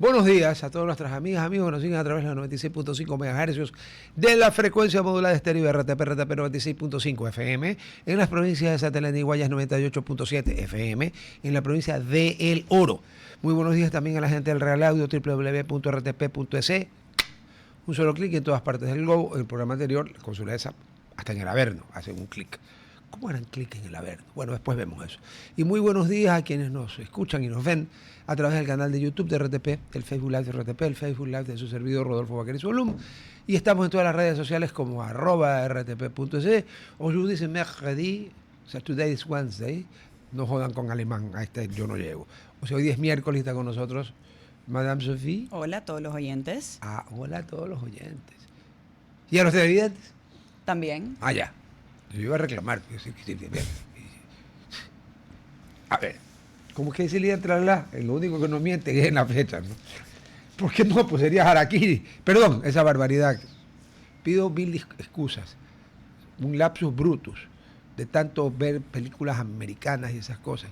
Buenos días a todas nuestras amigas, amigos que nos siguen a través de los 96.5 MHz de la frecuencia modulada estéreo RTP 96.5 FM, en las provincias de Santa y Guayas 98.7 FM, en la provincia de El Oro. Muy buenos días también a la gente del Real Audio, www.rtp.es. Un solo clic en todas partes del globo. En el programa anterior, la consuleza, hasta en el Averno, hacen un clic. ¿Cómo eran clic en el Averno? Bueno, después vemos eso. Y muy buenos días a quienes nos escuchan y nos ven a través del canal de YouTube de RTP, el Facebook Live de RTP, el Facebook Live de su servidor Rodolfo Vaquerizo Blum. Y estamos en todas las redes sociales como @rtp.es o jeudi c'est mercredi, o sea, today is Wednesday. No jodan con alemán, a este yo no llego. O sea, hoy es miércoles y está con nosotros Madame Sophie. Hola a todos los oyentes. Hola a todos los oyentes. ¿Y a los televidentes? También. Ya. Yo iba a reclamar. A ver, ¿cómo es que dice el líder tralala? Lo único que no miente es en la fecha, ¿no? ¿Por qué no? Pues sería harakiri. Perdón, esa barbaridad. Pido mil excusas. Un lapsus brutus de tanto ver películas americanas y esas cosas.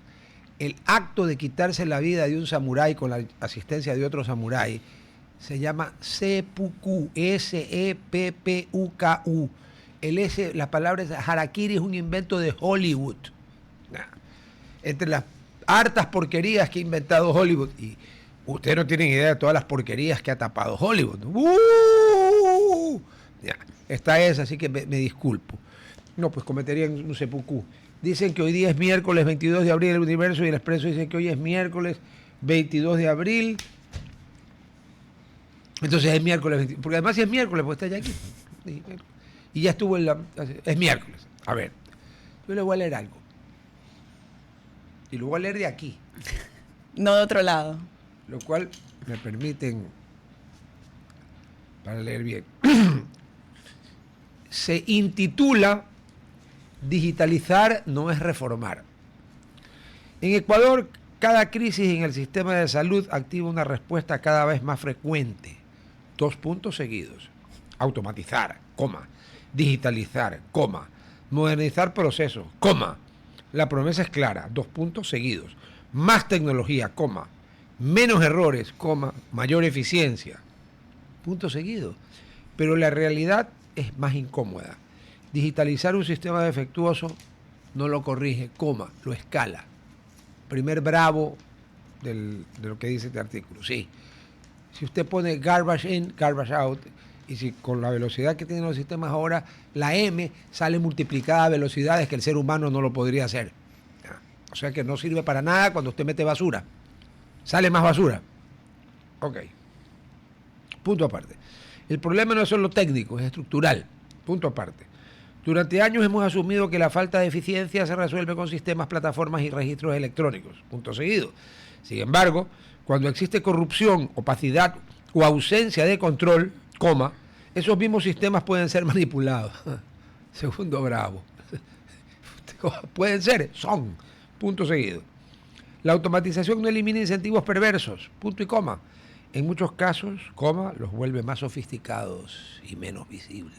El acto de quitarse la vida de un samurái con la asistencia de otro samurái se llama seppuku, S-E-P-P-U-K-U. La palabra harakiri es un invento de Hollywood. Entre las hartas porquerías que ha inventado Hollywood, y ustedes no tienen idea de todas las porquerías que ha tapado Hollywood. Está esa, así que me disculpo. No, pues cometerían un seppuku. Dicen que hoy día es miércoles 22 de abril, el Universo y el Expreso dicen que hoy es miércoles 22 de abril. Entonces es miércoles 22, porque además si es miércoles, pues está ya aquí. Y ya estuvo es miércoles. A ver, yo le voy a leer algo. Y lo voy a leer de aquí. No de otro lado. Lo cual me permiten, para leer bien, se intitula Digitalizar no es reformar. En Ecuador, cada crisis en el sistema de salud activa una respuesta cada vez más frecuente. 2 puntos seguidos. Automatizar, digitalizar, modernizar procesos, La promesa es clara, 2 puntos seguidos. Más tecnología, menos errores, mayor eficiencia. Punto seguido. Pero la realidad es más incómoda. Digitalizar un sistema defectuoso no lo corrige, lo escala. Primer bravo de lo que dice este artículo. Sí. Si usted pone garbage in, garbage out, y si con la velocidad que tienen los sistemas ahora, la M sale multiplicada a velocidades que el ser humano no lo podría hacer. O sea que no sirve para nada cuando usted mete basura. Sale más basura. Ok. Punto aparte. El problema no es solo técnico, es estructural. Punto aparte. Durante años hemos asumido que la falta de eficiencia se resuelve con sistemas, plataformas y registros electrónicos. Punto seguido. Sin embargo, cuando existe corrupción, opacidad o ausencia de control, esos mismos sistemas pueden ser manipulados. Segundo bravo. Pueden ser, son. Punto seguido. La automatización no elimina incentivos perversos. Punto y coma. En muchos casos, los vuelve más sofisticados y menos visibles.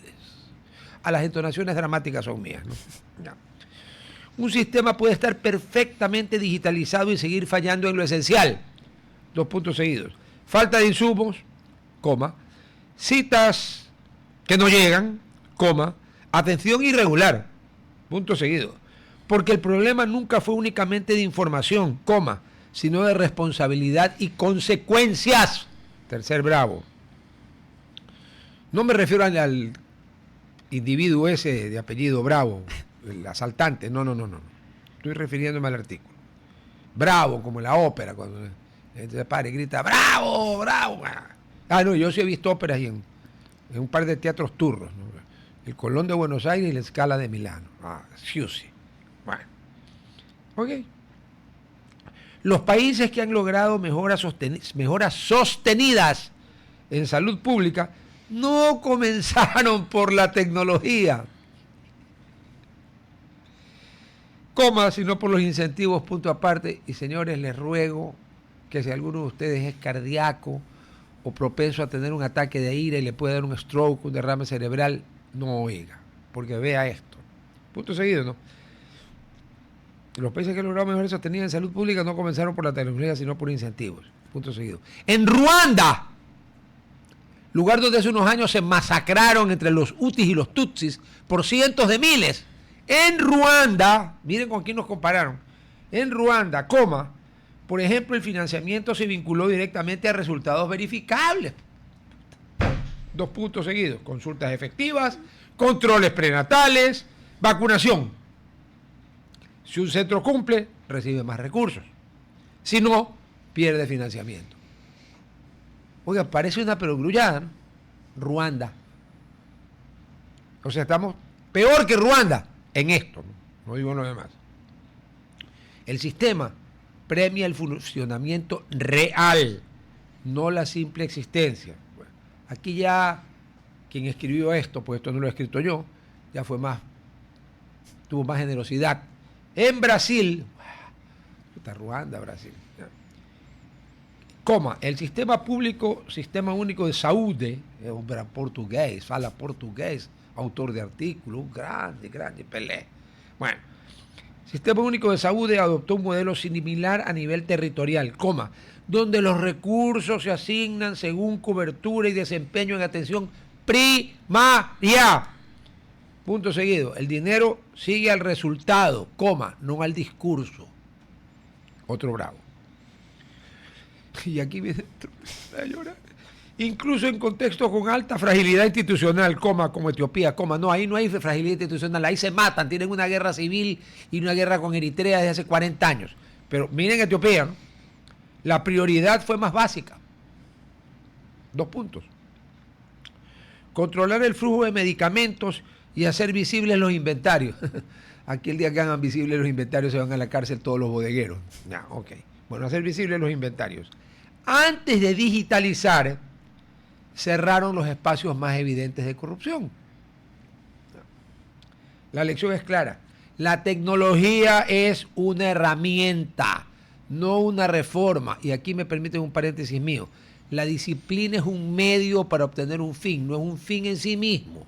A las entonaciones dramáticas son mías, ¿no? Ya. Un sistema puede estar perfectamente digitalizado y seguir fallando en lo esencial. 2 puntos seguidos. Falta de insumos, citas que no llegan, atención irregular, punto seguido. Porque el problema nunca fue únicamente de información, sino de responsabilidad y consecuencias. Tercer bravo. No me refiero al individuo ese de apellido Bravo, el asaltante, no. Estoy refiriéndome al artículo. Bravo, como en la ópera, cuando la gente se para y grita, ¡bravo, bravo! No, yo sí he visto óperas en un par de teatros turros, ¿no? El Colón de Buenos Aires y la Scala de Milano. Sí. Bueno. Ok. Los países que han logrado mejoras sostenidas en salud pública no comenzaron por la tecnología, sino por los incentivos, punto aparte. Y señores, les ruego que si alguno de ustedes es cardíaco o propenso a tener un ataque de ira y le puede dar un stroke, un derrame cerebral, no oiga, porque vea esto. Punto seguido, ¿no? Los países que han logrado mejoras sostenidas en salud pública no comenzaron por la tecnología, sino por incentivos. Punto seguido. En Ruanda, lugar donde hace unos años se masacraron entre los Hutus y los Tutsis por cientos de miles. En Ruanda, miren con quién nos compararon. En Ruanda, por ejemplo, el financiamiento se vinculó directamente a resultados verificables. 2 puntos seguidos. Consultas efectivas, controles prenatales, vacunación. Si un centro cumple, recibe más recursos. Si no, pierde financiamiento. Oiga, parece una perogrullada, ¿no? Ruanda. O sea, estamos peor que Ruanda en esto, no digo en lo demás. El sistema premia el funcionamiento real, no la simple existencia. Bueno, aquí ya quien escribió esto, pues esto no lo he escrito yo, ya tuvo más generosidad. En Brasil, Ruanda, Brasil. El sistema público, sistema único de saúde, hombre portugués, fala portugués, autor de artículos, grande, Pelé. Bueno, Sistema Único de Salud adoptó un modelo similar a nivel territorial, donde los recursos se asignan según cobertura y desempeño en atención primaria. Punto seguido. El dinero sigue al resultado, no al discurso. Otro bravo. Y aquí viene a llorar. Incluso en contextos con alta fragilidad institucional, como Etiopía, no, ahí no hay fragilidad institucional, ahí se matan, tienen una guerra civil y una guerra con Eritrea desde hace 40 años. Pero miren Etiopía, ¿no? La prioridad fue más básica. 2 puntos. Controlar el flujo de medicamentos y hacer visibles los inventarios. Aquí el día que hagan visibles los inventarios se van a la cárcel todos los bodegueros. Ya, ok. Bueno, hacer visibles los inventarios. Antes de digitalizar, cerraron los espacios más evidentes de corrupción. La lección es clara. La tecnología es una herramienta, no una reforma. Y aquí me permiten un paréntesis mío. La disciplina es un medio para obtener un fin, no es un fin en sí mismo.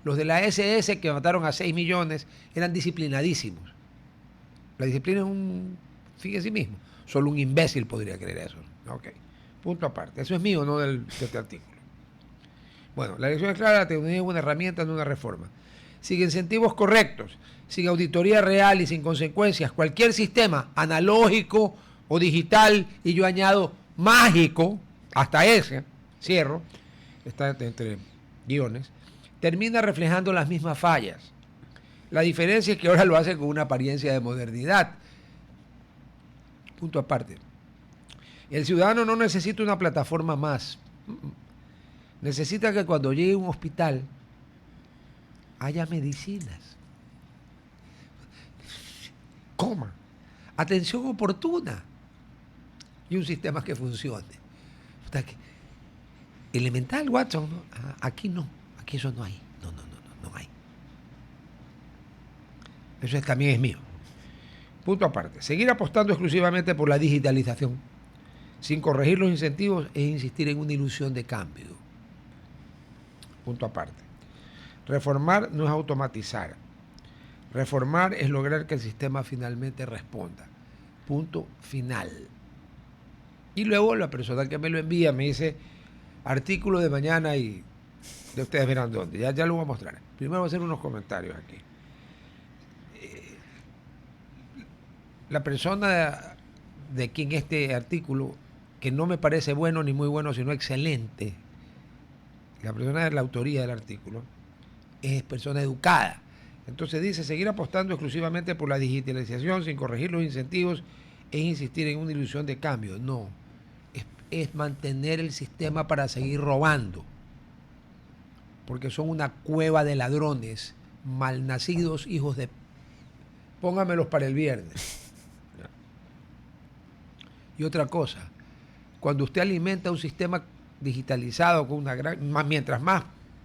Los de la SS que mataron a 6 millones eran disciplinadísimos. La disciplina es un fin en sí mismo. Solo un imbécil podría creer eso. Ok. Punto aparte. Eso es mío, no de este artículo. Bueno, la lección es clara, la tecnología es una herramienta, no una reforma. Sin incentivos correctos, sin auditoría real y sin consecuencias, cualquier sistema analógico o digital, y yo añado mágico, hasta ese, cierro, está entre guiones, termina reflejando las mismas fallas. La diferencia es que ahora lo hace con una apariencia de modernidad. Punto aparte. El ciudadano no necesita una plataforma más. Necesita que cuando llegue a un hospital haya medicinas. Atención oportuna. Y un sistema que funcione. O sea, elemental, Watson, ¿no? Aquí no. Aquí eso no hay. No hay. Eso también es mío. Punto aparte. Seguir apostando exclusivamente por la digitalización, sin corregir los incentivos, es insistir en una ilusión de cambio. Punto aparte. Reformar no es automatizar. Reformar es lograr que el sistema finalmente responda. Punto final. Y luego la persona que me lo envía me dice, artículo de mañana y de ustedes verán dónde. Ya lo voy a mostrar. Primero voy a hacer unos comentarios aquí. La persona de quien este artículo, que no me parece bueno ni muy bueno, sino excelente, la persona de la autoría del artículo, es persona educada. Entonces dice, seguir apostando exclusivamente por la digitalización sin corregir los incentivos es insistir en una ilusión de cambio. No, es mantener el sistema para seguir robando, porque son una cueva de ladrones, malnacidos hijos de... Póngamelos para el viernes. Y otra cosa, cuando usted alimenta un sistema digitalizado con una mientras más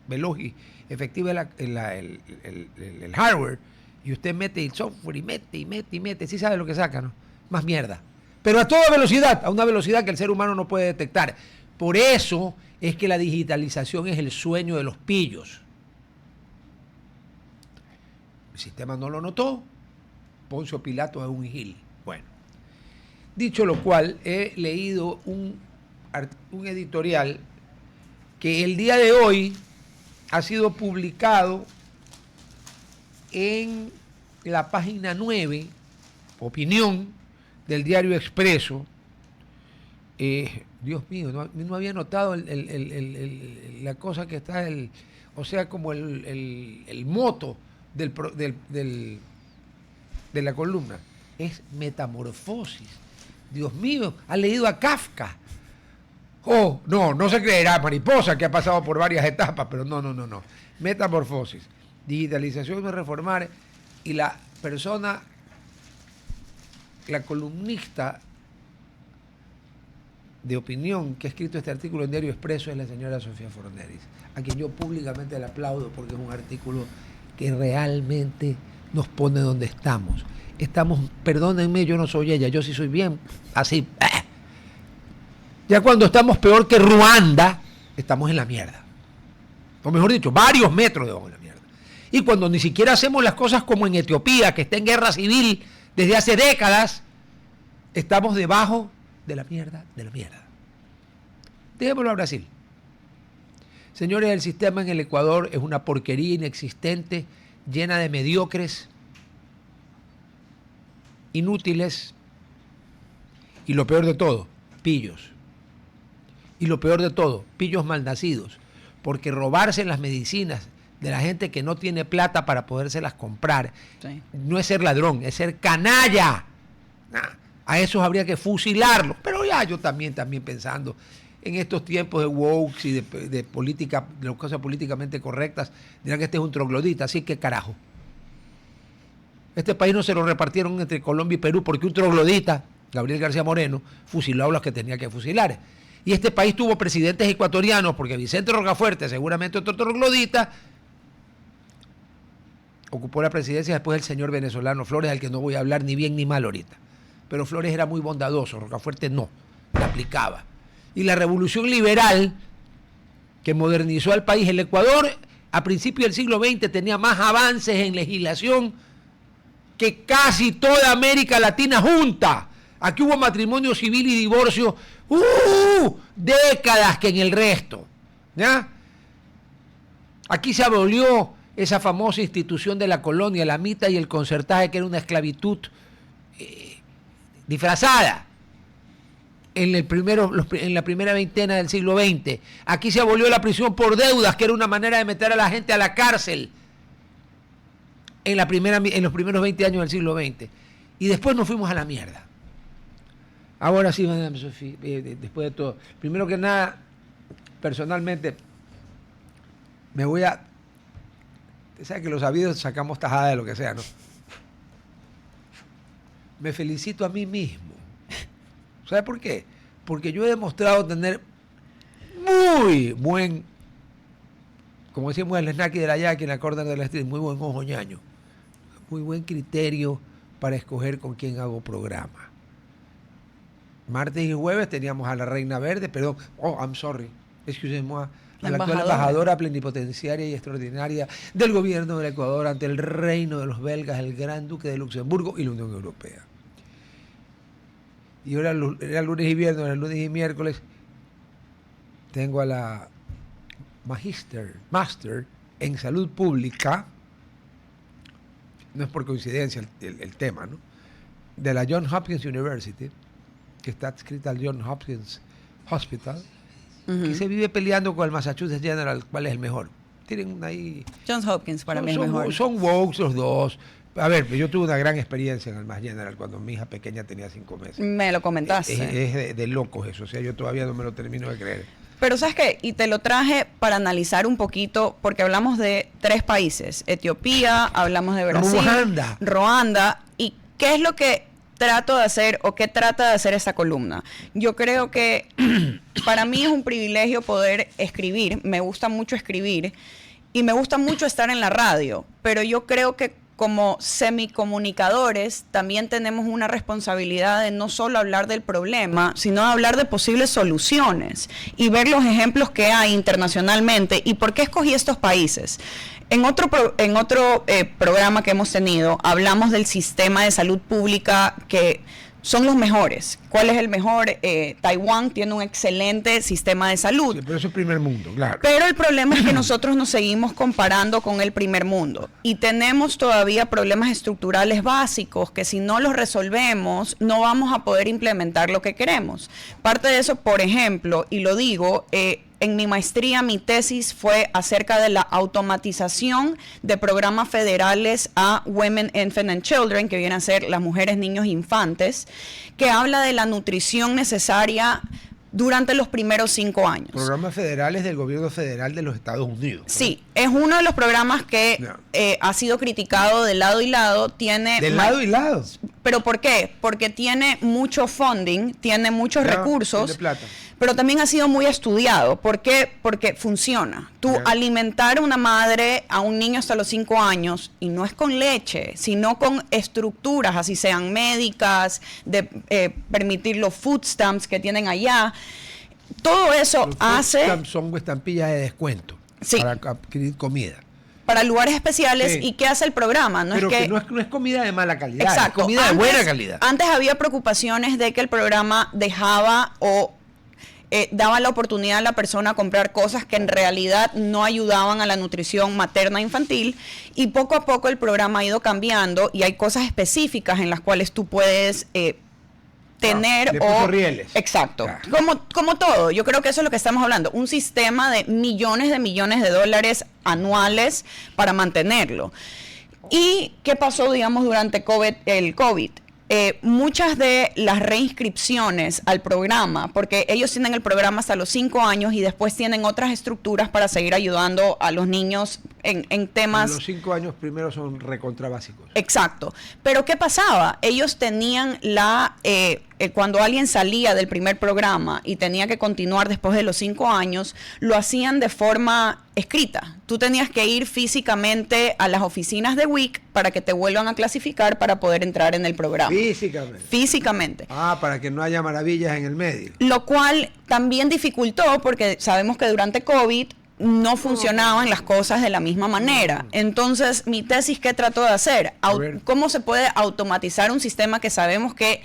veloz y efectiva el hardware, y usted mete el software y mete, sí sabe lo que saca, ¿no? Más mierda. Pero a toda velocidad, a una velocidad que el ser humano no puede detectar. Por eso es que la digitalización es el sueño de los pillos. El sistema no lo notó, Poncio Pilato es un gil. Bueno. Dicho lo cual, he leído un editorial que el día de hoy ha sido publicado en la página 9, opinión, del diario Expreso. Dios mío, no había notado la cosa que está, o sea, como el moto de la columna. Es metamorfosis. Dios mío, ha leído a Kafka. Oh, no se creerá, mariposa, que ha pasado por varias etapas, pero no. Metamorfosis, digitalización de reformar, y la columnista de opinión que ha escrito este artículo en Diario Expreso es la señora Sofía Forneris, a quien yo públicamente le aplaudo porque es un artículo que realmente nos pone donde estamos. Perdónenme, yo no soy ella, yo sí soy bien así. Ya cuando estamos peor que Ruanda, estamos en la mierda. O mejor dicho, varios metros debajo de la mierda. Y cuando ni siquiera hacemos las cosas como en Etiopía, que está en guerra civil desde hace décadas, estamos debajo de la mierda, de la mierda. Dejémoslo a Brasil. Señores, el sistema en el Ecuador es una porquería inexistente, llena de mediocres, inútiles, y lo peor de todo, pillos. Y lo peor de todo, pillos malnacidos, porque robarse las medicinas de la gente que no tiene plata para podérselas comprar, sí, no es ser ladrón, es ser canalla. A esos habría que fusilarlos. Pero ya yo también pensando en estos tiempos de woke y de política, de las cosas políticamente correctas, dirán que este es un troglodita, así que carajo. Este país no se lo repartieron entre Colombia y Perú porque un troglodita, Gabriel García Moreno, fusiló a los que tenía que fusilar. Y este país tuvo presidentes ecuatorianos porque Vicente Rocafuerte, seguramente otro troglodita, ocupó la presidencia después del señor venezolano Flores, al que no voy a hablar ni bien ni mal ahorita. Pero Flores era muy bondadoso, Rocafuerte no, la aplicaba. Y la revolución liberal que modernizó al país, el Ecuador a principios del siglo XX tenía más avances en legislación que casi toda América Latina junta. Aquí hubo matrimonio civil y divorcio décadas que en el resto, ¿ya? Aquí se abolió esa famosa institución de la colonia, la mita y el concertaje, que era una esclavitud disfrazada en la primera veintena del siglo XX. Aquí se abolió la prisión por deudas, que era una manera de meter a la gente a la cárcel en los primeros 20 años del siglo XX. Y después nos fuimos a la mierda. Ahora sí, Madame Sofía, después de todo, primero que nada, personalmente, me voy a... Usted sabe que los sabidos sacamos tajada de lo que sea, ¿no? Me felicito a mí mismo. ¿Sabe por qué? Porque yo he demostrado tener muy buen, como decimos el snaki de la yaqui en la corda de la street, muy buen ojo ñaño, muy buen criterio para escoger con quién hago programa. Martes y jueves teníamos a la Reina Verde, perdón, excusez-moi, a la actual embajadora plenipotenciaria y extraordinaria del gobierno del Ecuador ante el reino de los belgas, el Gran Duque de Luxemburgo y la Unión Europea. Y ahora era lunes y viernes, era lunes y miércoles, tengo a la Master en Salud Pública, no es por coincidencia el tema, ¿no? De la Johns Hopkins University, que está adscrita al Johns Hopkins Hospital, que se vive peleando con el Massachusetts General, cuál es el mejor. Tienen ahí... Johns Hopkins para mí es mejor. Son woke los dos. A ver, yo tuve una gran experiencia en el Mass General cuando mi hija pequeña tenía 5 meses. Me lo comentaste. Es de locos eso, o sea, yo todavía no me lo termino de creer. Pero ¿sabes qué? Y te lo traje para analizar un poquito, porque hablamos de 3 países, Etiopía, hablamos de Brasil, Ruanda, y ¿qué es lo que trato de hacer o qué trata de hacer esta columna? Yo creo que para mí es un privilegio poder escribir, me gusta mucho escribir y me gusta mucho estar en la radio, pero yo creo que como semicomunicadores también tenemos una responsabilidad de no solo hablar del problema, sino de hablar de posibles soluciones y ver los ejemplos que hay internacionalmente. ¿Y por qué escogí estos países? En otro programa que hemos tenido, hablamos del sistema de salud pública que son los mejores. ¿Cuál es el mejor? Taiwán tiene un excelente sistema de salud. Sí, pero eso es primer mundo, claro. Pero el problema es que nosotros nos seguimos comparando con el primer mundo y tenemos todavía problemas estructurales básicos que si no los resolvemos no vamos a poder implementar lo que queremos. Parte de eso, por ejemplo, y lo digo, en mi maestría, mi tesis fue acerca de la automatización de programas federales a Women, Infant and Children, que vienen a ser las mujeres, niños e infantes, que habla de la nutrición necesaria durante los primeros 5 años. Programas federales del gobierno federal de los Estados Unidos, ¿no? Sí, es uno de los programas que ha sido criticado de lado y lado. ¿De lado y lado? ¿Pero por qué? Porque tiene mucho funding, tiene muchos recursos, tiene plata. Pero también ha sido muy estudiado. ¿Por qué? Porque funciona. Tú alimentar a una madre, a un niño hasta los 5 años, y no es con leche, sino con estructuras, así sean médicas, de permitir los food stamps que tienen allá. Todo eso los hace... Food stamps son estampillas de descuento para adquirir comida. Para lugares especiales. ¿Y qué hace el programa? Pero que no es comida de mala calidad, exacto, es comida de buena calidad. Antes había preocupaciones de que el programa dejaba o daba la oportunidad a la persona a comprar cosas que en realidad no ayudaban a la nutrición materna infantil, y poco a poco el programa ha ido cambiando y hay cosas específicas en las cuales tú puedes tener le puso rieles. Exacto. Como todo, yo creo que eso es lo que estamos hablando, un sistema de millones de dólares anuales para mantenerlo. ¿Y qué pasó, digamos, durante el COVID? Muchas de las reinscripciones al programa, porque ellos tienen el programa hasta los 5 años y después tienen otras estructuras para seguir ayudando a los niños en temas... Los 5 años primero son recontra básicos. Exacto. Pero ¿qué pasaba? Ellos tenían cuando alguien salía del primer programa y tenía que continuar después de los 5 años, lo hacían de forma escrita. Tú tenías que ir físicamente a las oficinas de WIC para que te vuelvan a clasificar para poder entrar en el programa. Físicamente. Para que no haya maravillas en el medio. Lo cual también dificultó, porque sabemos que durante COVID no funcionaban las cosas de la misma manera. Entonces, mi tesis, ¿qué trató de hacer? ¿Cómo se puede automatizar un sistema que sabemos que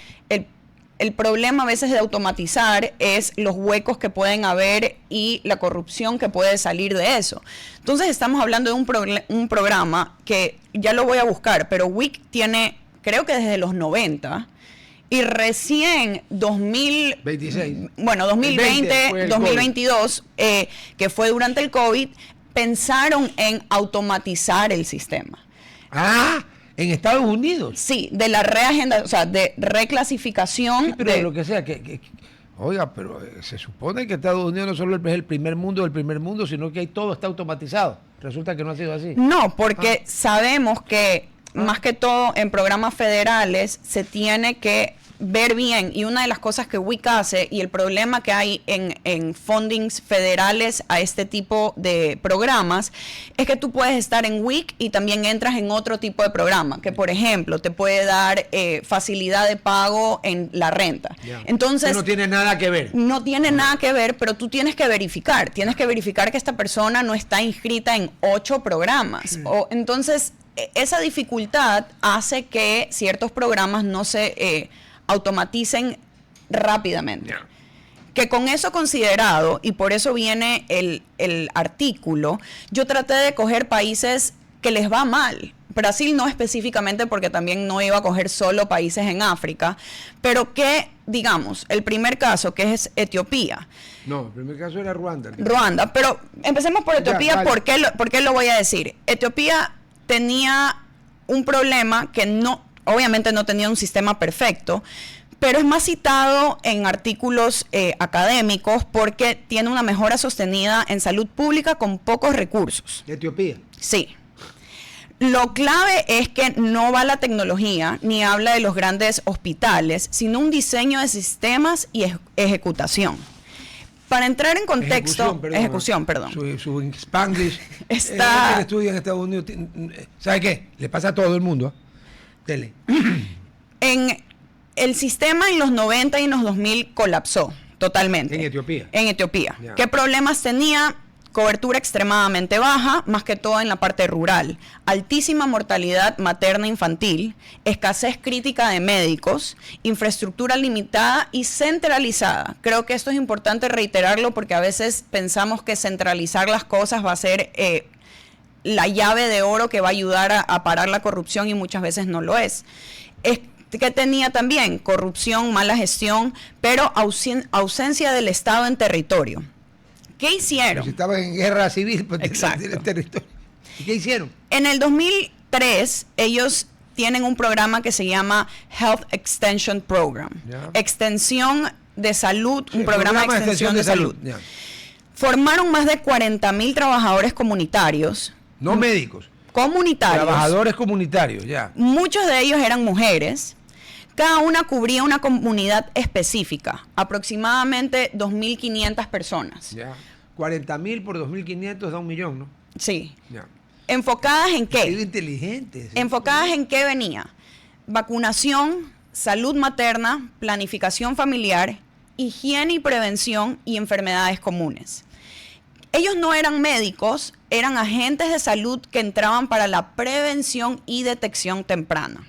el problema a veces de automatizar es los huecos que pueden haber y la corrupción que puede salir de eso? Entonces estamos hablando de un programa que ya lo voy a buscar, pero WIC tiene, creo que desde los 90, y recién 2020, 2022, que fue durante el COVID, pensaron en automatizar el sistema. ¿En Estados Unidos? Sí, de la reagenda, o sea, de reclasificación. Sí, pero de lo que sea, oiga, pero se supone que Estados Unidos no solo es el primer mundo del primer mundo, sino que todo está automatizado. Resulta que no ha sido así. No, porque sabemos que más que todo en programas federales se tiene que ver bien, y una de las cosas que WIC hace, y el problema que hay en fundings federales a este tipo de programas, es que tú puedes estar en WIC y también entras en otro tipo de programa, que por ejemplo te puede dar facilidad de pago en la renta. Entonces, no tiene nada que ver. No tiene nada que ver, pero tú tienes que verificar que esta persona no está inscrita en 8 programas. Entonces, esa dificultad hace que ciertos programas no se automaticen rápidamente. Que con eso considerado, y por eso viene el artículo, yo traté de coger países que les va mal. Brasil no específicamente, porque también no iba a coger solo países en África, pero que, digamos, el primer caso, que es Etiopía. No, el primer caso era Ruanda. Ruanda, pero empecemos por Etiopía. Vale. ¿Por qué lo voy a decir? Etiopía tenía un problema que obviamente no tenía un sistema perfecto, pero es más citado en artículos académicos porque tiene una mejora sostenida en salud pública con pocos recursos. ¿Etiopía? Sí. Lo clave es que no va la tecnología ni habla de los grandes hospitales, sino un diseño de sistemas y ejecutación. Para entrar en contexto, ejecución, perdón. Su Spanglish está... que estudia en Estados Unidos, ¿sabe qué? Le pasa a todo el mundo. Tele. En el sistema en los 90 y en los 2000 colapsó totalmente. En Etiopía. En Etiopía. ¿Qué problemas tenía? cobertura extremadamente baja, más que todo en la parte rural, altísima mortalidad materna infantil, escasez crítica de médicos, infraestructura limitada y centralizada. Creo que esto es importante reiterarlo porque a veces pensamos que centralizar las cosas va a ser la llave de oro que va a ayudar a parar la corrupción y muchas veces no lo es. Que tenía también corrupción, mala gestión, pero ausencia del Estado en territorio. ¿Qué hicieron? Si estaban en guerra civil, pues exacto. En el territorio. ¿Y qué hicieron? En el 2003, ellos tienen un programa que se llama Health Extension Program. Yeah. Extensión de salud, sí, un programa de extensión de salud. Yeah. Formaron más de 40,000 trabajadores comunitarios. No médicos. Comunitarios. Trabajadores comunitarios, ya. Muchos de ellos eran mujeres. Cada una cubría una comunidad específica, aproximadamente 2.500 personas. Ya. 40,000 por 2.500 da 1.000.000, ¿no? Sí. Ya. ¿Enfocadas en qué? Inteligentes. ¿Enfocadas en qué venía? Vacunación, salud materna, planificación familiar, higiene y prevención y enfermedades comunes. Ellos no eran médicos, eran agentes de salud que entraban para la prevención y detección temprana.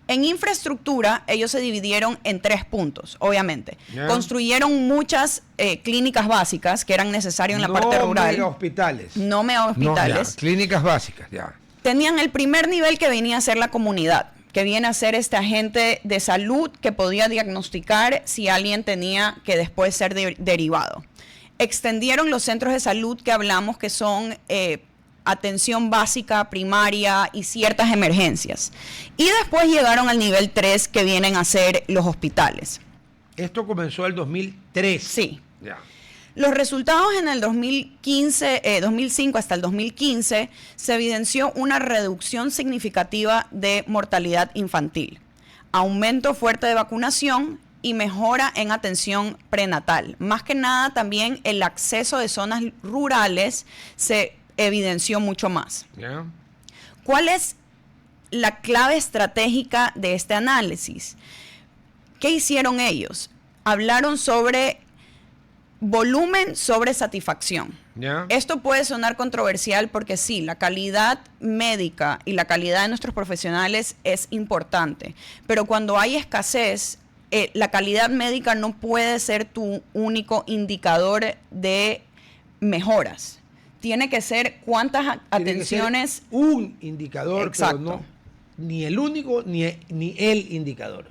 En infraestructura, ellos se dividieron en 3 puntos, obviamente. Yeah. Construyeron muchas clínicas básicas que eran necesarias en la parte rural. No mega hospitales. No mega hospitales. No, clínicas básicas, ya. Tenían el primer nivel que venía a ser la comunidad, que viene a ser este agente de salud que podía diagnosticar si alguien tenía que después ser derivado. Extendieron los centros de salud que hablamos, que son atención básica, primaria y ciertas emergencias. Y después llegaron al nivel 3, que vienen a ser los hospitales. Esto comenzó el 2003. Sí. Yeah. Los resultados en el 2005 hasta el 2015 se evidenció una reducción significativa de mortalidad infantil, aumento fuerte de vacunación y mejora en atención prenatal. Más que nada también el acceso de zonas rurales se evidenció mucho más. Yeah. ¿Cuál es la clave estratégica de este análisis? ¿Qué hicieron ellos? Hablaron sobre volumen sobre satisfacción. Yeah. Esto puede sonar controversial porque sí, la calidad médica y la calidad de nuestros profesionales es importante, pero cuando hay escasez, la calidad médica no puede ser tu único indicador de mejoras. Tiene que ser cuántas atenciones. Ser un indicador, exacto. Pero no ni el único ni el indicador.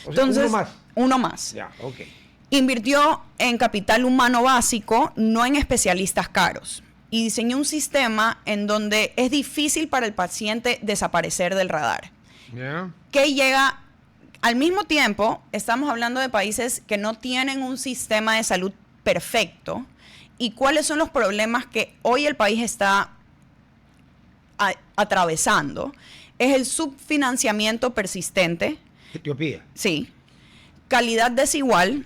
O sea, entonces, uno más. Uno más. Ya, okay. Invirtió en capital humano básico, no en especialistas caros. Y diseñó un sistema en donde es difícil para el paciente desaparecer del radar. Yeah. Que llega. Al mismo tiempo, estamos hablando de países que no tienen un sistema de salud perfecto. ¿Y cuáles son los problemas que hoy el país está atravesando? Es el subfinanciamiento persistente. Etiopía. Sí. Calidad desigual,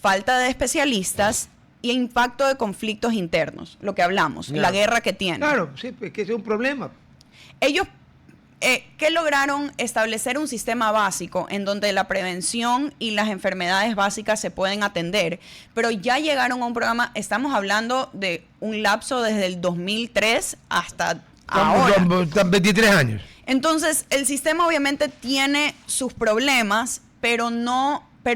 falta de especialistas y impacto de conflictos internos. Lo que hablamos, la guerra que tienen. Claro, sí, es que es un problema. Ellos que lograron establecer un sistema básico en donde la prevención y las enfermedades básicas se pueden atender, pero ya llegaron a un programa, estamos hablando de un lapso desde el 2003 hasta ahora. 23 años. Entonces, el sistema obviamente tiene sus problemas, pero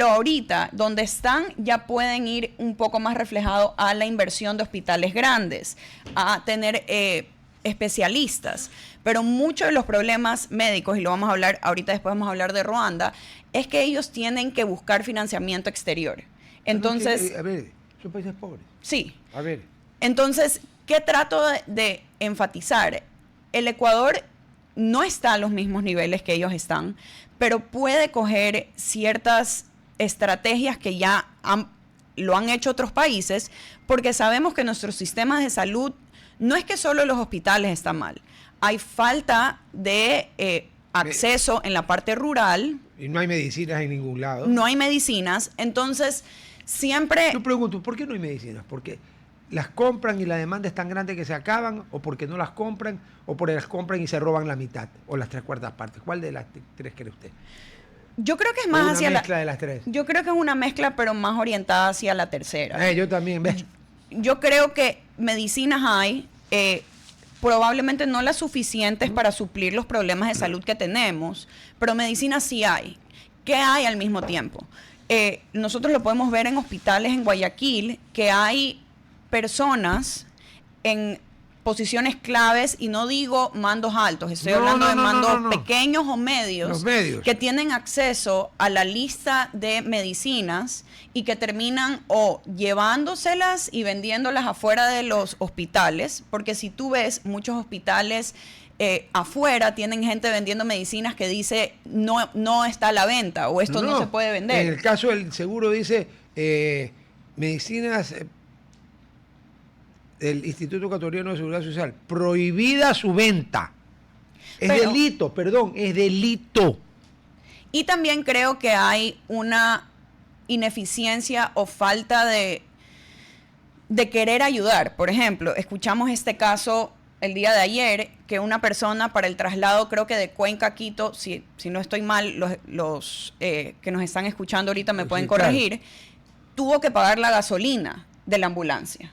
ahorita, donde están, ya pueden ir un poco más reflejado a la inversión de hospitales grandes, a tener especialistas. Pero muchos de los problemas médicos, y lo vamos a hablar, ahorita después vamos a hablar de Ruanda, es que ellos tienen que buscar financiamiento exterior. Entonces... A ver, son países pobres. Sí. A ver. Entonces, ¿qué trato de enfatizar? El Ecuador no está a los mismos niveles que ellos están, pero puede coger ciertas estrategias que ya lo han hecho otros países, porque sabemos que nuestros sistemas de salud, no es que solo los hospitales están mal, hay falta de acceso en la parte rural. Y no hay medicinas en ningún lado. No hay medicinas, entonces siempre... Yo pregunto, ¿por qué no hay medicinas? ¿Porque las compran y la demanda es tan grande que se acaban? ¿O porque no las compran? ¿O porque las compran y se roban la mitad? ¿O las 3/4 partes? ¿Cuál de las 3 cree usted? Yo creo que es más hacia la mezcla de las 3. Yo creo que es una mezcla, pero más orientada hacia la tercera. Yo también, ¿ves? Yo creo que medicinas hay, probablemente no las suficientes para suplir los problemas de salud que tenemos, pero medicinas sí hay. ¿Qué hay al mismo tiempo? Nosotros lo podemos ver en hospitales en Guayaquil, que hay personas en posiciones claves, y no digo mandos altos, estoy hablando de mandos pequeños o medios, que tienen acceso a la lista de medicinas y que terminan o llevándoselas y vendiéndolas afuera de los hospitales, porque si tú ves muchos hospitales afuera tienen gente vendiendo medicinas que dice no está a la venta o esto no se puede vender. En el caso del seguro dice medicinas del Instituto Ecuatoriano de Seguridad Social, prohibida su venta. Es delito. Y también creo que hay una ineficiencia o falta de querer ayudar. Por ejemplo, escuchamos este caso el día de ayer, que una persona para el traslado, creo que de Cuenca a Quito, si no estoy mal, los que nos están escuchando ahorita me pueden corregir, tuvo que pagar la gasolina de la ambulancia.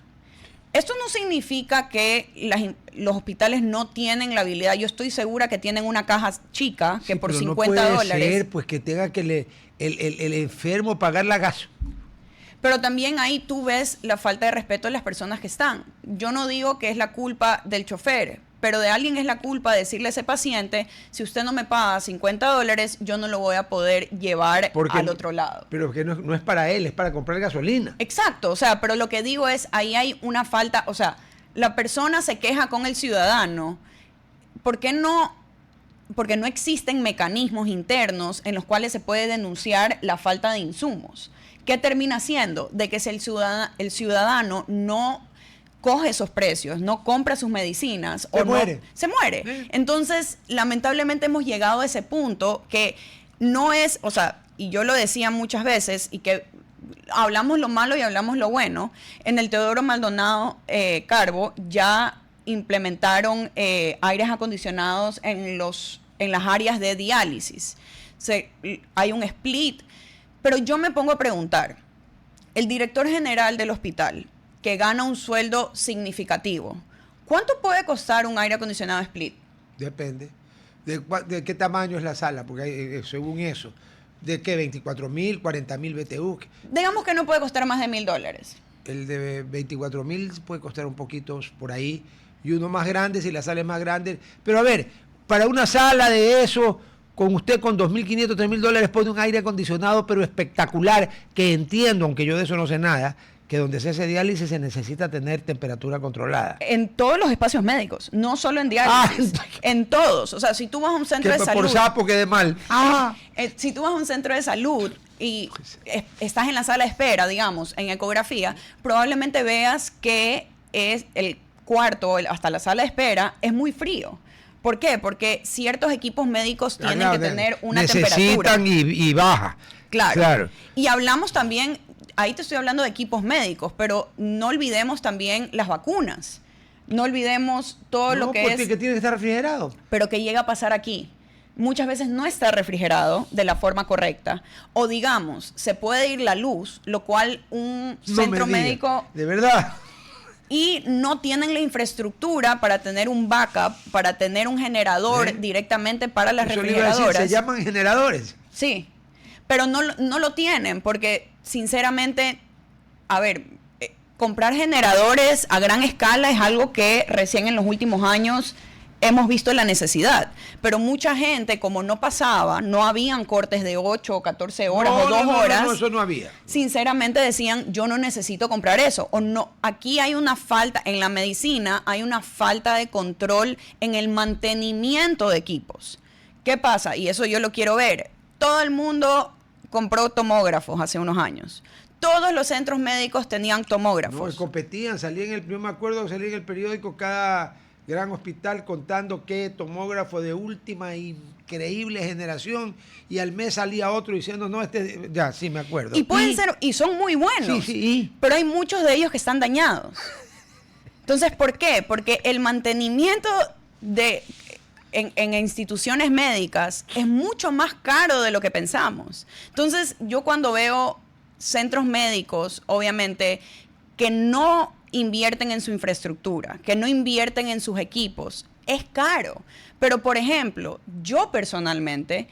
Esto no significa que los hospitales no tienen la habilidad. Yo estoy segura que tienen una caja chica que por $50 no puede ser, pues, que tenga que el enfermo pagar la gasolina. Pero también ahí tú ves la falta de respeto de las personas que están. Yo no digo que es la culpa del chofer, pero de alguien es la culpa de decirle a ese paciente, si usted no me paga $50, yo no lo voy a poder llevar al otro lado. Pero que no es para él, es para comprar gasolina. Exacto, o sea, pero lo que digo es, ahí hay una falta, o sea, la persona se queja con el ciudadano, porque no existen mecanismos internos en los cuales se puede denunciar la falta de insumos. ¿Qué termina siendo? De que si el ciudadano no coge esos precios, no compra sus medicinas, se muere. Sí. Entonces, lamentablemente hemos llegado a ese punto que no es, o sea, y yo lo decía muchas veces, y que hablamos lo malo y hablamos lo bueno. En el Teodoro Maldonado Carbo ya implementaron aires acondicionados en las áreas de diálisis. Hay un split. Pero yo me pongo a preguntar, el director general del hospital, que gana un sueldo significativo, ¿cuánto puede costar un aire acondicionado split? Depende. ¿De qué tamaño es la sala? Porque hay, según eso, ¿de qué? 24.000, 40.000 BTU. Digamos que no puede costar más de $1.000. El de 24.000 puede costar un poquito por ahí, y uno más grande si la sala es más grande. Pero a ver, para una sala de eso, con usted con $2.500, $3.000 pone un aire acondicionado, pero espectacular, que entiendo, aunque yo de eso no sé nada, que donde se hace diálisis se necesita tener temperatura controlada. En todos los espacios médicos, no solo en diálisis, en todos. O sea, si tú vas a un centro de salud... Por sapo quede mal. Si tú vas a un centro de salud y estás en la sala de espera, digamos, en ecografía, probablemente veas que es el cuarto, hasta la sala de espera, es muy frío. ¿Por qué? Porque ciertos equipos médicos tienen que tener una temperatura. Necesitan y baja. Claro. Y hablamos también, ahí te estoy hablando de equipos médicos, pero no olvidemos también las vacunas. No olvidemos todo lo que que tiene que estar refrigerado. Pero que llega a pasar aquí. Muchas veces no está refrigerado de la forma correcta. O digamos, se puede ir la luz, lo cual un centro médico... ¿De verdad? Y no tienen la infraestructura para tener un backup, para tener un generador directamente para las refrigeradoras. Se llaman generadores. Sí, pero no lo tienen porque, sinceramente, a ver, comprar generadores a gran escala es algo que recién en los últimos años hemos visto la necesidad. Pero mucha gente, como no pasaba, no habían cortes de 8 o 14 horas o 2 horas. No, eso no había. Sinceramente decían, yo no necesito comprar eso. O no, aquí hay una falta, en la medicina hay una falta de control en el mantenimiento de equipos. ¿Qué pasa? Y eso yo lo quiero ver. Todo el mundo compró tomógrafos hace unos años. Todos los centros médicos tenían tomógrafos. No, competían, yo me acuerdo que salía en el periódico cada gran hospital contando que tomógrafo de última increíble generación, y al mes salía otro diciendo, no, ya, sí me acuerdo. Y pueden ser, y son muy buenos, pero hay muchos de ellos que están dañados. Entonces, ¿por qué? Porque el mantenimiento en instituciones médicas es mucho más caro de lo que pensamos. Entonces, yo cuando veo centros médicos, obviamente, que no invierten en su infraestructura, que no invierten en sus equipos. Es caro. Pero, por ejemplo, yo personalmente,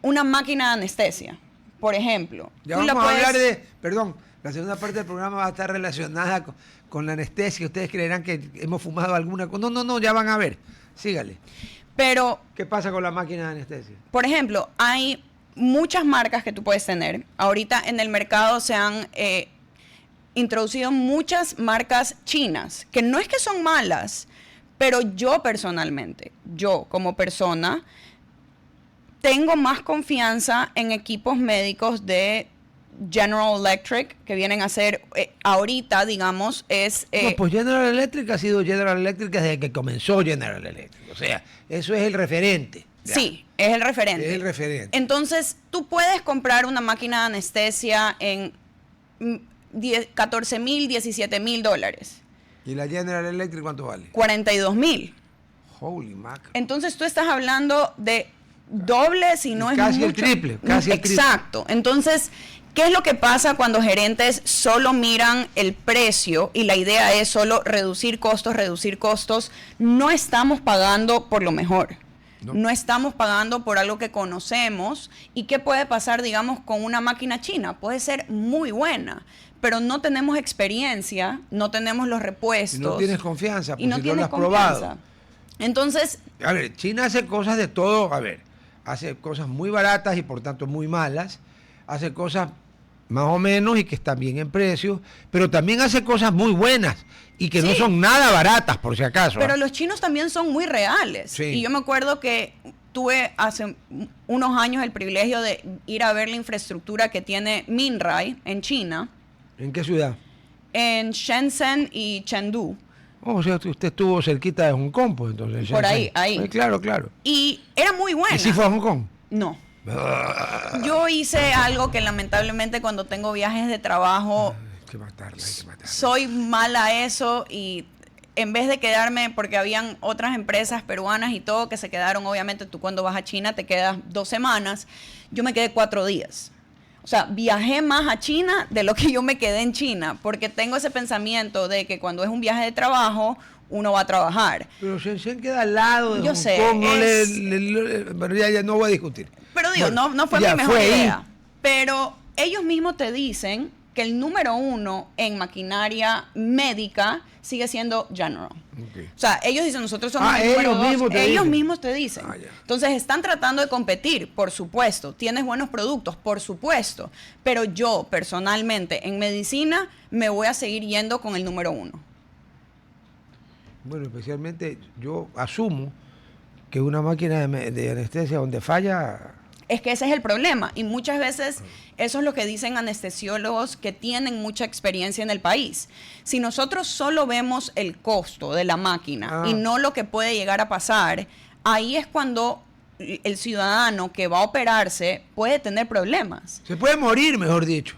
una máquina de anestesia, por ejemplo. Ya vamos a hablar de... Perdón, la segunda parte del programa va a estar relacionada con la anestesia. Ustedes creerán que hemos fumado alguna cosa. No, ya van a ver. Sígale. Pero... ¿Qué pasa con la máquina de anestesia? Por ejemplo, hay muchas marcas que tú puedes tener. Ahorita en el mercado se han introducido muchas marcas chinas, que no es que son malas, pero yo personalmente, yo como persona, tengo más confianza en equipos médicos de General Electric, que vienen a ser, ahorita, digamos, es... No, pues General Electric ha sido General Electric desde que comenzó General Electric. O sea, eso es el referente. Ya. Sí, es el referente. Es el referente. Entonces, tú puedes comprar una máquina de anestesia en 14 mil, 17 mil dólares. ¿Y la General Electric cuánto vale? 42 mil. Holy macro. Entonces, tú estás hablando de doble, si no es casi mucho. El triple, casi el triple. Exacto. Entonces, ¿qué es lo que pasa cuando gerentes solo miran el precio y la idea es solo reducir costos? No estamos pagando por lo mejor. No estamos pagando por algo que conocemos. ¿Y qué puede pasar, digamos, con una máquina china? Puede ser muy buena, pero no tenemos experiencia, no tenemos los repuestos. Y no tienes confianza, y no si tienes no lo has confianza. probado. Entonces... A ver, China hace cosas de todo. A ver, hace cosas muy baratas y por tanto muy malas. Hace cosas más o menos y que están bien en precio, pero también hace cosas muy buenas y que no son nada baratas, por si acaso. Pero los chinos también son muy reales. Sí. Y yo me acuerdo que tuve hace unos años el privilegio de ir a ver la infraestructura que tiene Minrai en China. ¿En qué ciudad? En Shenzhen y Chengdu. Oh, o sea, usted estuvo cerquita de Hong Kong, pues entonces. Por ahí. Claro. Y era muy buena. ¿Y si fue a Hong Kong? No. Yo hice algo que lamentablemente cuando tengo viajes de trabajo Hay que matarla. soy mala a eso y en vez de quedarme, porque habían otras empresas peruanas y todo que se quedaron, obviamente tú cuando vas a China te quedas 2 semanas, yo me quedé 4 días. O sea, viajé más a China de lo que yo me quedé en China, porque tengo ese pensamiento de que cuando es un viaje de trabajo, uno va a trabajar. Pero Shenzhen queda al lado de Yo Hong sé, Kong, pero ya no voy a discutir. Pero digo, Bueno, no fue mi mejor idea. Ahí. Pero ellos mismos te dicen que el número 1 en maquinaria médica sigue siendo General. Okay. O sea, ellos dicen, nosotros somos el número 2. Ellos mismos te dicen. Entonces, están tratando de competir, por supuesto. Tienes buenos productos, por supuesto. Pero yo, personalmente, en medicina, me voy a seguir yendo con el número 1. Bueno, especialmente yo asumo que una máquina de anestesia donde falla... Es que ese es el problema y muchas veces eso es lo que dicen anestesiólogos que tienen mucha experiencia en el país. Si nosotros solo vemos el costo de la máquina y no lo que puede llegar a pasar, ahí es cuando el ciudadano que va a operarse puede tener problemas. Se puede morir, mejor dicho.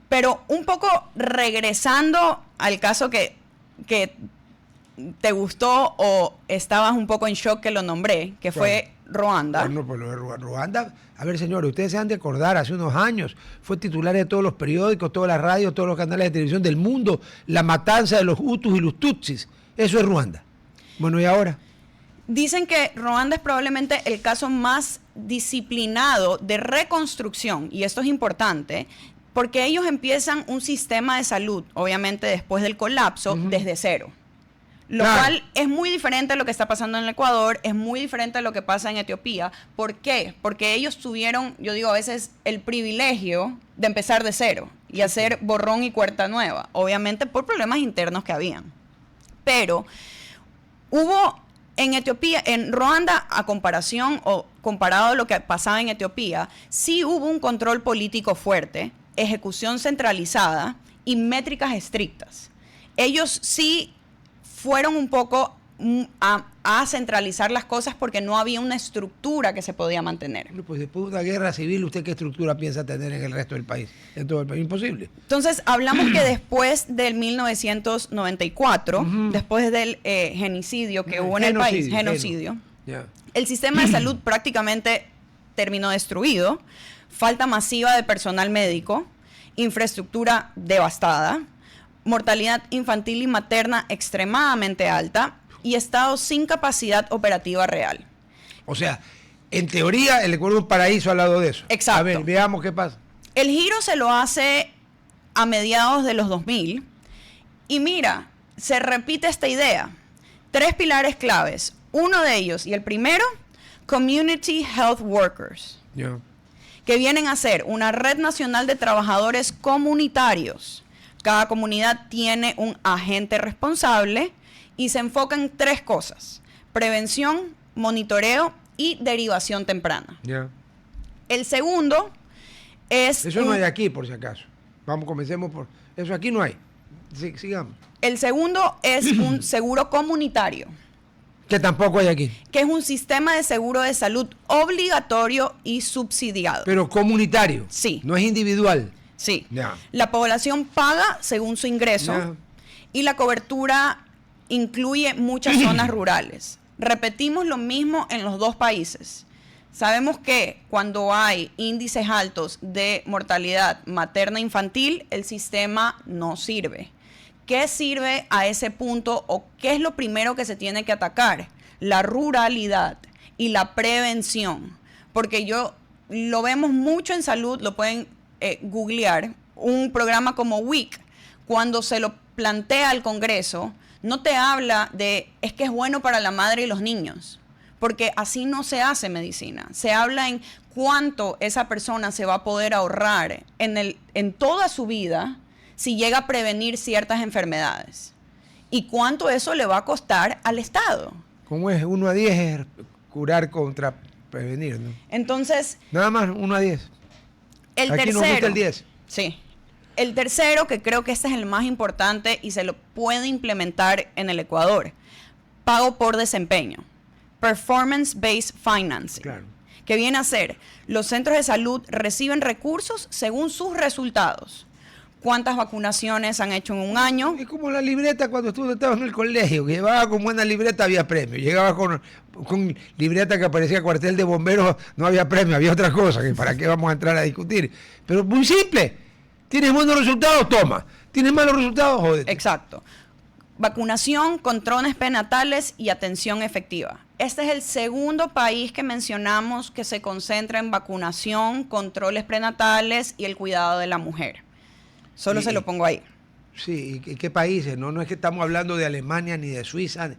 Pero un poco regresando al caso que te gustó o estabas un poco en shock que lo nombré, que fue Ruanda. Bueno, pues lo de Ruanda, a ver señores, ustedes se han de acordar, hace unos años fue titular de todos los periódicos, todas las radios, todos los canales de televisión del mundo, la matanza de los Hutus y los Tutsis. Eso es Ruanda. Bueno, ¿y ahora? Dicen que Ruanda es probablemente el caso más disciplinado de reconstrucción, y esto es importante, porque ellos empiezan un sistema de salud, obviamente después del colapso, desde cero. Lo cual es muy diferente a lo que está pasando en el Ecuador, es muy diferente a lo que pasa en Etiopía. ¿Por qué? Porque ellos tuvieron, yo digo a veces, el privilegio de empezar de cero y hacer borrón y cuenta nueva, obviamente por problemas internos que habían. Pero hubo en Etiopía, en Ruanda, a comparación o comparado a lo que pasaba en Etiopía, sí hubo un control político fuerte, ejecución centralizada y métricas estrictas. Ellos sí fueron un poco a centralizar las cosas porque no había una estructura que se podía mantener. Pues después de una guerra civil, ¿usted qué estructura piensa tener en el resto del país? En todo el país, imposible. Entonces, hablamos que después del 1994, después del genocidio que hubo en el país, el sistema de salud prácticamente terminó destruido, falta masiva de personal médico, infraestructura devastada, mortalidad infantil y materna extremadamente alta y estados sin capacidad operativa real. O sea, en teoría el Ecuador es un paraíso al lado de eso. Exacto. A ver, veamos qué pasa. El giro se lo hace a mediados de los 2000 y mira, se repite esta idea. 3 pilares claves. Uno de ellos, y el primero, Community Health Workers, que vienen a ser una red nacional de trabajadores comunitarios. Cada comunidad tiene un agente responsable y se enfoca en 3 cosas: prevención, monitoreo y derivación temprana. El segundo es... Eso no hay aquí, por si acaso. Vamos, comencemos por... Eso aquí no hay. Sigamos. El segundo es un seguro comunitario. Que tampoco hay aquí. Que es un sistema de seguro de salud obligatorio y subsidiado. Pero comunitario. Sí. No es individual. Sí. Ya. La población paga según su ingreso. Ya. Y la cobertura incluye muchas zonas rurales. Repetimos lo mismo en los 2 países. Sabemos que cuando hay índices altos de mortalidad materna infantil, el sistema no sirve. ¿Qué sirve a ese punto o qué es lo primero que se tiene que atacar? La ruralidad y la prevención. Porque lo vemos mucho en salud, lo pueden googlear, un programa como WIC, cuando se lo plantea al Congreso, no te habla de es que es bueno para la madre y los niños. Porque así no se hace medicina. Se habla en cuánto esa persona se va a poder ahorrar en toda su vida si llega a prevenir ciertas enfermedades. Y cuánto eso le va a costar al Estado. ¿Cómo es? 1 a 10 es curar contra prevenir, ¿no? Entonces... Nada más 1 a 10. El aquí tercero... nos gusta el 10. Sí. El tercero, que creo que este es el más importante y se lo puede implementar en el Ecuador. Pago por desempeño. Performance-Based Financing, claro, que viene a ser, los centros de salud reciben recursos según sus resultados. ¿Cuántas vacunaciones han hecho en un año? Es como la libreta cuando tú estabas en el colegio, que llevaba con buena libreta, había premio. Llegaba con libreta que aparecía cuartel de bomberos, no había premio, había otra cosa, que para qué vamos a entrar a discutir. Pero muy simple, tienes buenos resultados, toma. Tienes malos resultados, jódete. Exacto. Vacunación, controles prenatales y atención efectiva. Este es el segundo país que mencionamos que se concentra en vacunación, controles prenatales y el cuidado de la mujer. Solo se lo pongo ahí. Sí, ¿y qué países? No es que estamos hablando de Alemania, ni de Suiza,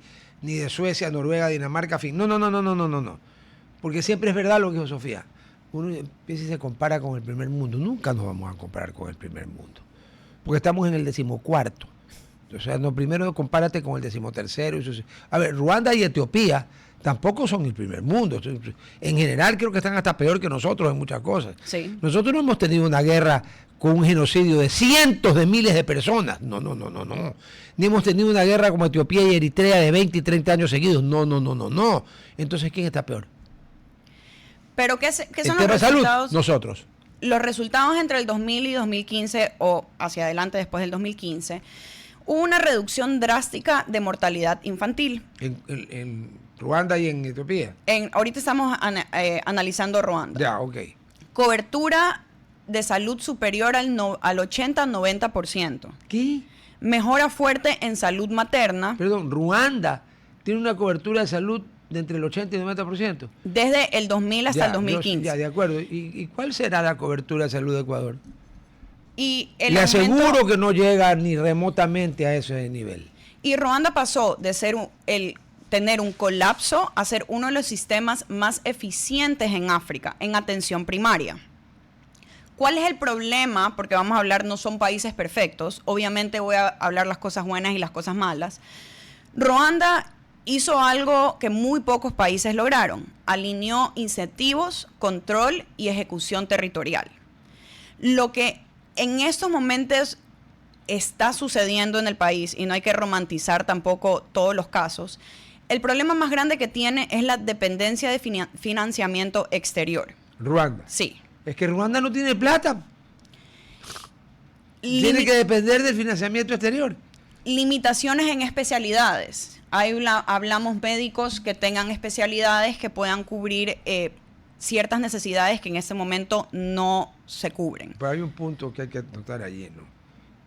ni de Suecia, Noruega, Dinamarca, fin. No. Porque siempre es verdad lo que dijo Sofía. Uno empieza y se compara con el primer mundo. Nunca nos vamos a comparar con el primer mundo. Porque estamos en el 14º. O sea, no, primero compárate con el 13º. A ver, Ruanda y Etiopía tampoco son el primer mundo. En general creo que están hasta peor que nosotros en muchas cosas. Sí. Nosotros no hemos tenido una guerra con un genocidio de cientos de miles de personas. No. Ni hemos tenido una guerra como Etiopía y Eritrea de 20 y 30 años seguidos. No. Entonces, ¿quién está peor? Pero ¿qué son los resultados? Salud, nosotros. Los resultados entre el 2000 y 2015 o hacia adelante después del 2015, hubo una reducción drástica de mortalidad infantil. En Ruanda y en Etiopía. Ahorita estamos analizando Ruanda. Ya, ok. Cobertura de salud superior al 80-90%. ¿Qué? Mejora fuerte en salud materna. Perdón, Ruanda tiene una cobertura de salud de entre el 80 y el 90%. Desde el 2000 hasta el 2015. Ya, de acuerdo. ¿Y cuál será la cobertura de salud de Ecuador? Y le aseguro que no llega ni remotamente a ese nivel. Y Ruanda pasó de ser tener un colapso a ser uno de los sistemas más eficientes en África en atención primaria. ¿Cuál es el problema? Porque vamos a hablar, no son países perfectos. Obviamente voy a hablar las cosas buenas y las cosas malas. Ruanda hizo algo que muy pocos países lograron. Alineó incentivos, control y ejecución territorial. Lo que en estos momentos está sucediendo en el país, y no hay que romantizar tampoco todos los casos, el problema más grande que tiene es la dependencia de financiamiento exterior. Ruanda. Sí. Es que Ruanda no tiene plata. Tiene que depender del financiamiento exterior. Limitaciones en especialidades. Hablamos médicos que tengan especialidades que puedan cubrir ciertas necesidades que en este momento no se cubren. Pero hay un punto que hay que notar allí, ¿no?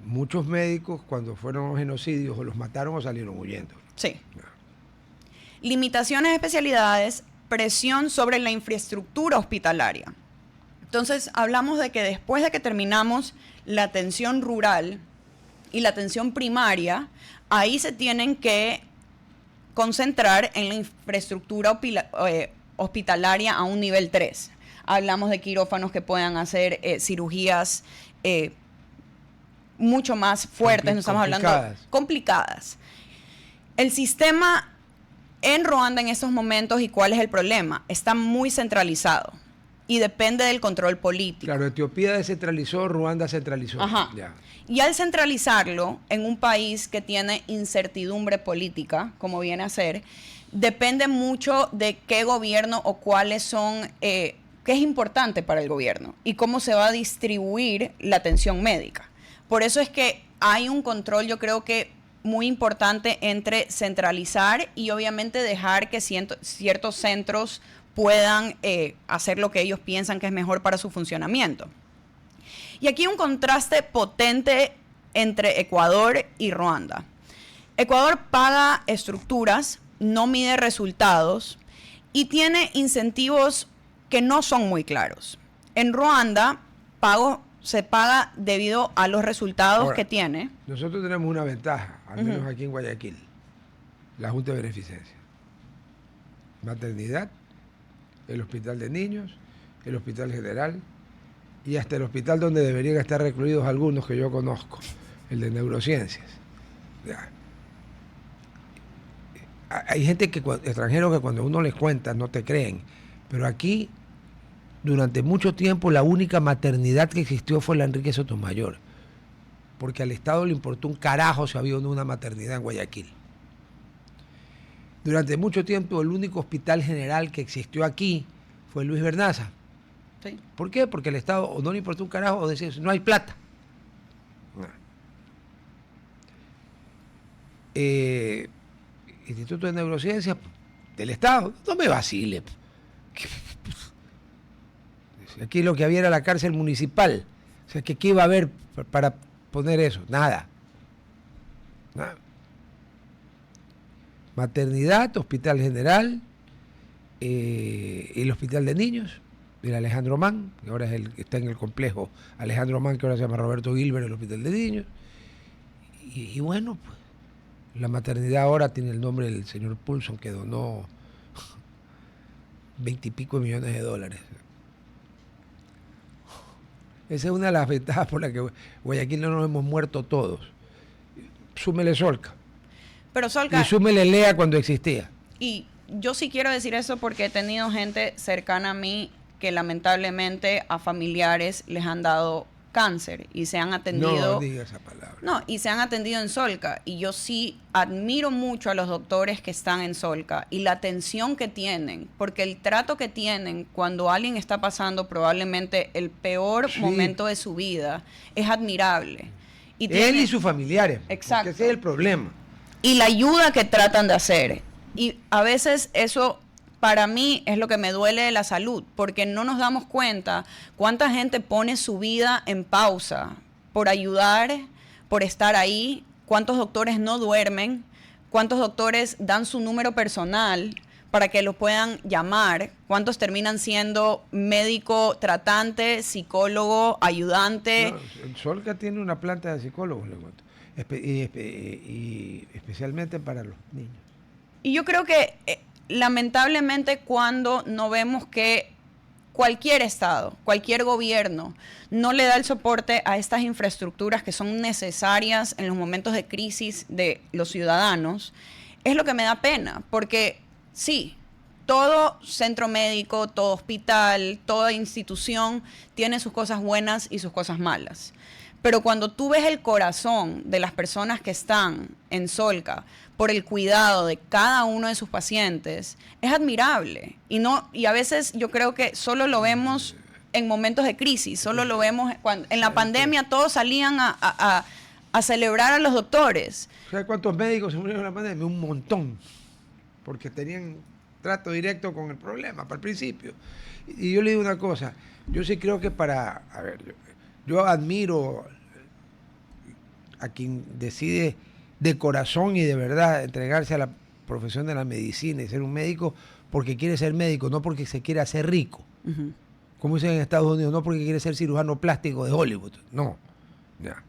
muchos médicos cuando fueron genocidios o los mataron o salieron huyendo. Sí. Limitaciones de especialidades, presión sobre la infraestructura hospitalaria. Entonces, hablamos de que después de que terminamos la atención rural y la atención primaria, ahí se tienen que concentrar en la infraestructura hospitalaria a un nivel 3. Hablamos de quirófanos que puedan hacer cirugías mucho más fuertes, no estamos hablando complicadas. El sistema en Ruanda en estos momentos, ¿y cuál es el problema? Está muy centralizado y depende del control político. Claro, Etiopía descentralizó, Ruanda centralizó. Ajá. Ya. Y al centralizarlo en un país que tiene incertidumbre política, como viene a ser, depende mucho de qué gobierno o cuáles son, qué es importante para el gobierno y cómo se va a distribuir la atención médica. Por eso es que hay un control, yo creo que muy importante entre centralizar y obviamente dejar que ciertos centros puedan hacer lo que ellos piensan que es mejor para su funcionamiento. Y aquí un contraste potente entre Ecuador y Ruanda. Ecuador paga estructuras, no mide resultados y tiene incentivos que no son muy claros. En Ruanda, se paga debido a los resultados Ahora, que tiene. Nosotros tenemos una ventaja, al menos aquí en Guayaquil, la Junta de Beneficencia. Maternidad, el Hospital de Niños, el Hospital General y hasta el hospital donde deberían estar recluidos algunos que yo conozco, el de Neurociencias. Ya. Hay gente extranjeros que cuando uno les cuenta no te creen, pero aquí durante mucho tiempo la única maternidad que existió fue la Enrique Sotomayor, porque al Estado le importó un carajo si había una maternidad en Guayaquil. Durante mucho tiempo el único hospital general que existió aquí fue Luis Bernaza. Sí. ¿Por qué? Porque el Estado o no le importó un carajo o decía, no hay plata. Instituto de Neurociencias del Estado, no me vacile. Aquí lo que había era la cárcel municipal. O sea, ¿qué iba a haber para poner eso? Nada. Maternidad, Hospital General, el Hospital de Niños, el Alejandro Mann, que ahora está en el complejo Alejandro Mann, que ahora se llama Roberto Gilbert, el Hospital de Niños. Y bueno, pues, la maternidad ahora tiene el nombre del señor Pulson, que donó 20 y pico millones de dólares. Esa es una de las ventajas por las que Guayaquil no nos hemos muerto todos. Súmele Solca. Pero Solca... Y súmele Lea cuando existía. Y yo sí quiero decir eso porque he tenido gente cercana a mí que lamentablemente a familiares les han dado cáncer y se han atendido... No diga esa palabra. No, y se han atendido en Solca. Y yo sí admiro mucho a los doctores que están en Solca y la atención que tienen, porque el trato que tienen cuando alguien está pasando probablemente el peor momento de su vida es admirable. Y él y sus familiares. Exacto. Ese es el problema. Y la ayuda que tratan de hacer. Y a veces eso... Para mí es lo que me duele de la salud, porque no nos damos cuenta cuánta gente pone su vida en pausa por ayudar, por estar ahí, cuántos doctores no duermen, cuántos doctores dan su número personal para que los puedan llamar, cuántos terminan siendo médico tratante, psicólogo, ayudante. No, Solca tiene una planta de psicólogos, le cuento, y especialmente para los niños. Y yo creo que... lamentablemente cuando no vemos que cualquier estado, cualquier gobierno no le da el soporte a estas infraestructuras que son necesarias en los momentos de crisis de los ciudadanos, es lo que me da pena, porque sí, todo centro médico, todo hospital, toda institución tiene sus cosas buenas y sus cosas malas. Pero cuando tú ves el corazón de las personas que están en Solca por el cuidado de cada uno de sus pacientes, es admirable. Y a veces yo creo que solo lo vemos en momentos de crisis, solo lo vemos cuando en la pandemia todos salían a celebrar a los doctores. ¿Sabes cuántos médicos se murieron en la pandemia? Un montón, porque tenían trato directo con el problema para el principio. Y yo le digo una cosa, yo sí creo que yo admiro a quien decide de corazón y de verdad entregarse a la profesión de la medicina y ser un médico porque quiere ser médico, no porque se quiere hacer rico. Uh-huh. Como dicen en Estados Unidos, no porque quiere ser cirujano plástico de Hollywood. No. Ya.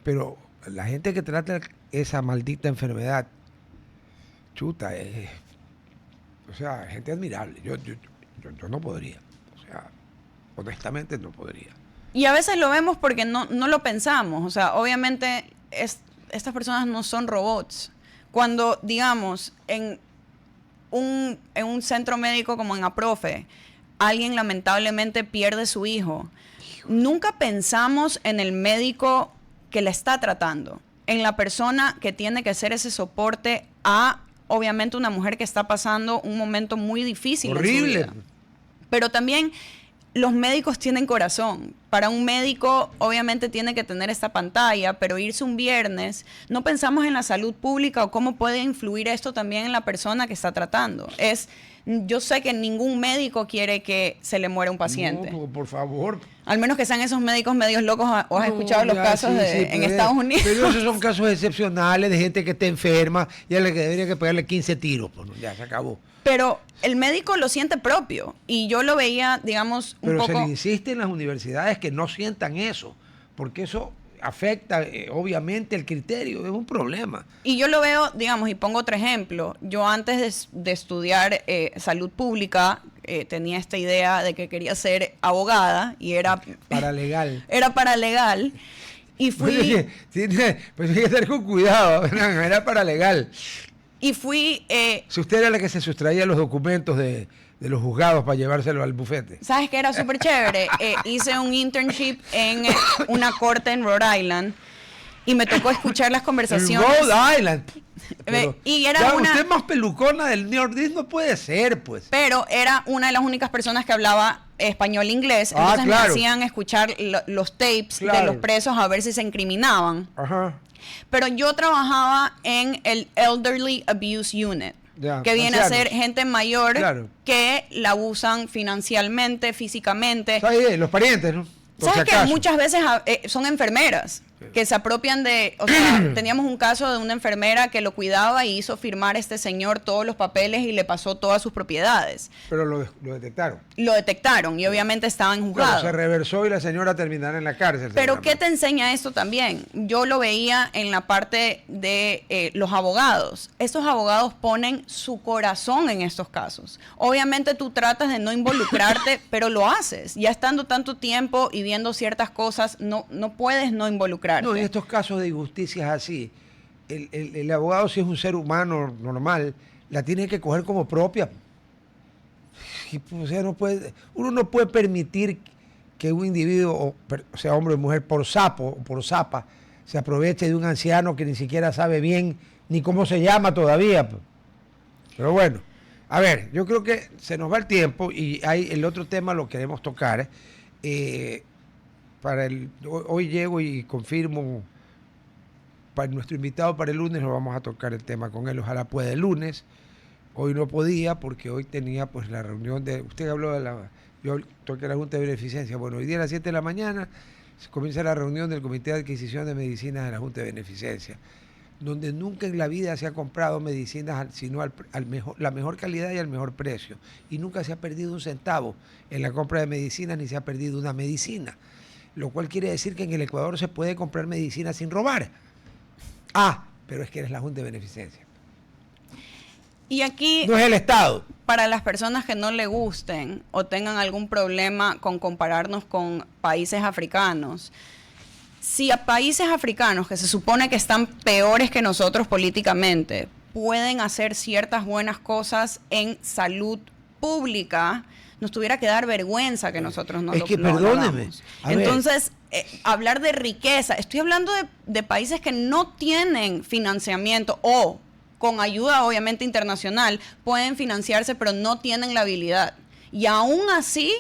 Pero la gente que trata esa maldita enfermedad, chuta, o sea, gente admirable. Yo no podría. O sea, honestamente no podría. Y a veces lo vemos porque no lo pensamos. O sea, obviamente estas personas no son robots. Cuando, digamos, en un centro médico como en APROFE, alguien lamentablemente pierde su hijo, nunca pensamos en el médico que la está tratando, en la persona que tiene que hacer ese soporte a, obviamente, una mujer que está pasando un momento muy difícil. Horrible. En su vida. Pero también los médicos tienen corazón. Para un médico, obviamente, tiene que tener esta pantalla, pero irse un viernes, no pensamos en la salud pública o cómo puede influir esto también en la persona que está tratando. Yo sé que ningún médico quiere que se le muera un paciente. No, por favor. Al menos que sean esos médicos medios locos. ¿O has escuchado los casos en Estados Unidos? Pero esos son casos excepcionales de gente que está enferma y a la que debería que pegarle 15 tiros. Pues, ya se acabó. Pero el médico lo siente propio. Y yo lo veía, digamos, un poco... Pero se le insiste en las universidades que no sientan eso. Porque eso afecta, obviamente, el criterio. Es un problema. Y yo lo veo, digamos, y pongo otro ejemplo. Yo antes de estudiar salud pública, tenía esta idea de que quería ser abogada y era... Paralegal. Era paralegal. Y fui... Pues hay que estar con cuidado. Era paralegal. Y fui... si usted era la que se sustraía los documentos de los juzgados para llevárselo al bufete. ¿Sabes qué? Era súper chévere. Hice un internship en una corte en Rhode Island y me tocó escuchar las conversaciones. En Rhode Island. Y era usted más pelucona del Nordis no puede ser, pues. Pero era una de las únicas personas que hablaba español e inglés. Entonces me hacían escuchar los tapes de los presos a ver si se incriminaban. Ajá. Pero yo trabajaba en el Elderly Abuse Unit, que viene a ser gente mayor que la abusan financieramente, físicamente. Los parientes, ¿no? ¿Sabes que muchas veces son enfermeras que se apropian de... O sea, teníamos un caso de una enfermera que lo cuidaba y hizo firmar a este señor todos los papeles y le pasó todas sus propiedades. Pero lo detectaron. Lo detectaron y obviamente estaba en juzgado. Se reversó y la señora terminará en la cárcel. Pero ¿qué te enseña esto también? Yo lo veía en la parte de los abogados. Estos abogados ponen su corazón en estos casos. Obviamente tú tratas de no involucrarte, pero lo haces. Ya estando tanto tiempo y viendo ciertas cosas, no puedes no involucrarte. No, en estos casos de injusticias así, el abogado, si es un ser humano normal, la tiene que coger como propia. O sea, uno no puede permitir que un individuo, o sea, hombre o mujer, por sapo o por zapa, se aproveche de un anciano que ni siquiera sabe bien ni cómo se llama todavía. Pero bueno, a ver, yo creo que se nos va el tiempo y el otro tema lo queremos tocar. Hoy llego y confirmo para nuestro invitado para el lunes, lo vamos a tocar el tema con él, ojalá pueda el lunes. Hoy no podía porque hoy tenía pues la reunión usted habló yo toqué la Junta de Beneficencia. Bueno, hoy día a las 7 de la mañana se comienza la reunión del Comité de Adquisición de Medicinas de la Junta de Beneficencia, donde nunca en la vida se ha comprado medicinas sino la mejor calidad y al mejor precio. Y nunca se ha perdido un centavo en la compra de medicinas ni se ha perdido una medicina. Lo cual quiere decir que en el Ecuador se puede comprar medicina sin robar. Pero es que eres la Junta de Beneficencia. Y aquí... No es el Estado. Para las personas que no le gusten o tengan algún problema con compararnos con países africanos, si a países africanos que se supone que están peores que nosotros políticamente pueden hacer ciertas buenas cosas en salud pública, nos tuviera que dar vergüenza que nosotros no lo hagamos. Es que perdóneme. Entonces, hablar de riqueza, estoy hablando de países que no tienen financiamiento o con ayuda obviamente internacional pueden financiarse, pero no tienen la habilidad. Y aún así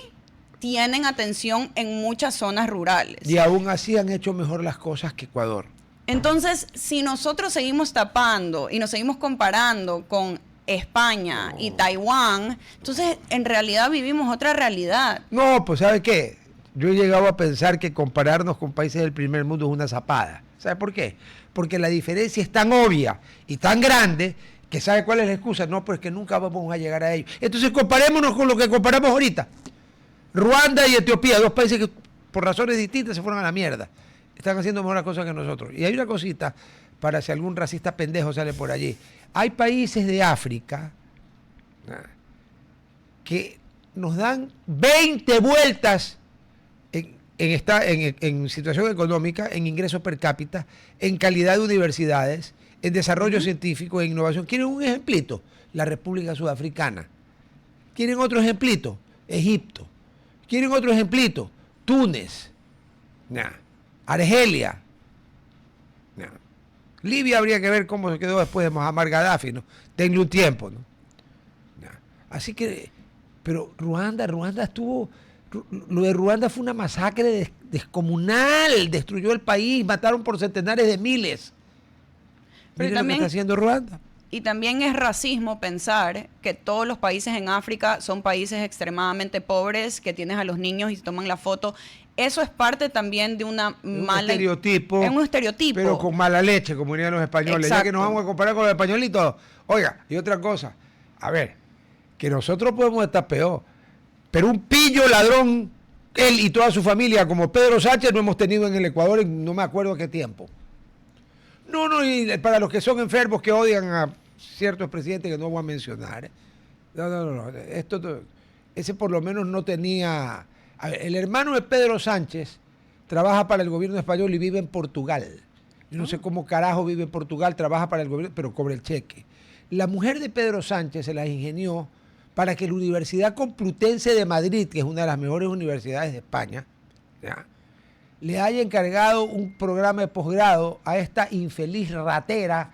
tienen atención en muchas zonas rurales. Y aún así han hecho mejor las cosas que Ecuador. Entonces, si nosotros seguimos tapando y nos seguimos comparando con España y Taiwán, entonces en realidad vivimos otra realidad. No, pues ¿sabe qué? yo he llegado a pensar que compararnos con países del primer mundo es una zapada. ¿Sabe por qué? Porque la diferencia es tan obvia y tan grande que ¿sabe cuál es la excusa? No, pues que nunca vamos a llegar a ello. Entonces comparémonos con lo que comparamos ahorita. Ruanda y Etiopía, dos países que por razones distintas se fueron a la mierda. Están haciendo mejor las cosas que nosotros. Y hay una cosita, para si algún racista pendejo sale por allí. Hay países de África que nos dan 20 vueltas en situación económica, en ingresos per cápita, en calidad de universidades, en desarrollo científico, en innovación. ¿Quieren un ejemplito? La República Sudafricana. ¿Quieren otro ejemplito? Egipto. ¿Quieren otro ejemplito? Túnez. Argelia. Libia habría que ver cómo se quedó después de Muammar Gaddafi, ¿no? Tenle un tiempo, ¿no? Así que, pero Ruanda estuvo, lo de Ruanda fue una masacre descomunal, destruyó el país, mataron por centenares de miles. Pero Miren lo que está haciendo Ruanda. Y también es racismo pensar que todos los países en África son países extremadamente pobres, que tienes a los niños y se toman la foto. Eso es parte también de una mala... estereotipo. Es un estereotipo. Pero con mala leche, como dirían los españoles. Exacto. Ya que nos vamos a comparar con los españolitos. Oiga, y otra cosa. A ver, que nosotros podemos estar peor. Pero un pillo ladrón, él y toda su familia, como Pedro Sánchez, no hemos tenido en el Ecuador en no me acuerdo qué tiempo. No, y para los que son enfermos que odian a ciertos presidentes que no voy a mencionar. No. Ese por lo menos no tenía... A ver, el hermano de Pedro Sánchez trabaja para el gobierno español y vive en Portugal. Yo no sé cómo carajo vive en Portugal, trabaja para el gobierno, pero cobra el cheque. La mujer de Pedro Sánchez se las ingenió para que la Universidad Complutense de Madrid, que es una de las mejores universidades de España, le haya encargado un programa de posgrado a esta infeliz ratera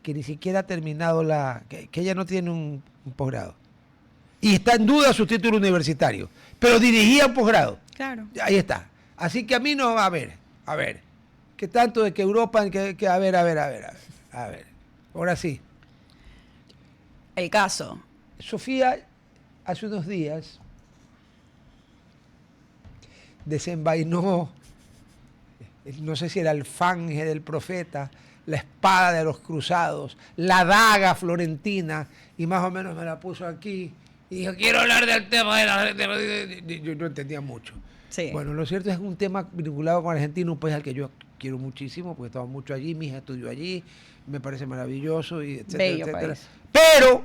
que ni siquiera ha terminado que ella no tiene un posgrado. Y está en duda su título universitario, pero dirigía un posgrado. Claro. Ahí está. Así que a mí no, a ver, ¿qué tanto de que Europa, a ver. Ahora sí. El caso. Sofía, hace unos días, desenvainó, no sé si era el alfanje del profeta, la espada de los cruzados, la daga florentina, y más o menos me la puso aquí. Y dijo, quiero hablar del tema de la... Yo no entendía mucho. Sí. Bueno, lo cierto es que es un tema vinculado con Argentina, un país al que yo quiero muchísimo, porque estaba mucho allí, mi hija estudió allí, me parece maravilloso, y etcétera, bello etcétera. País. Pero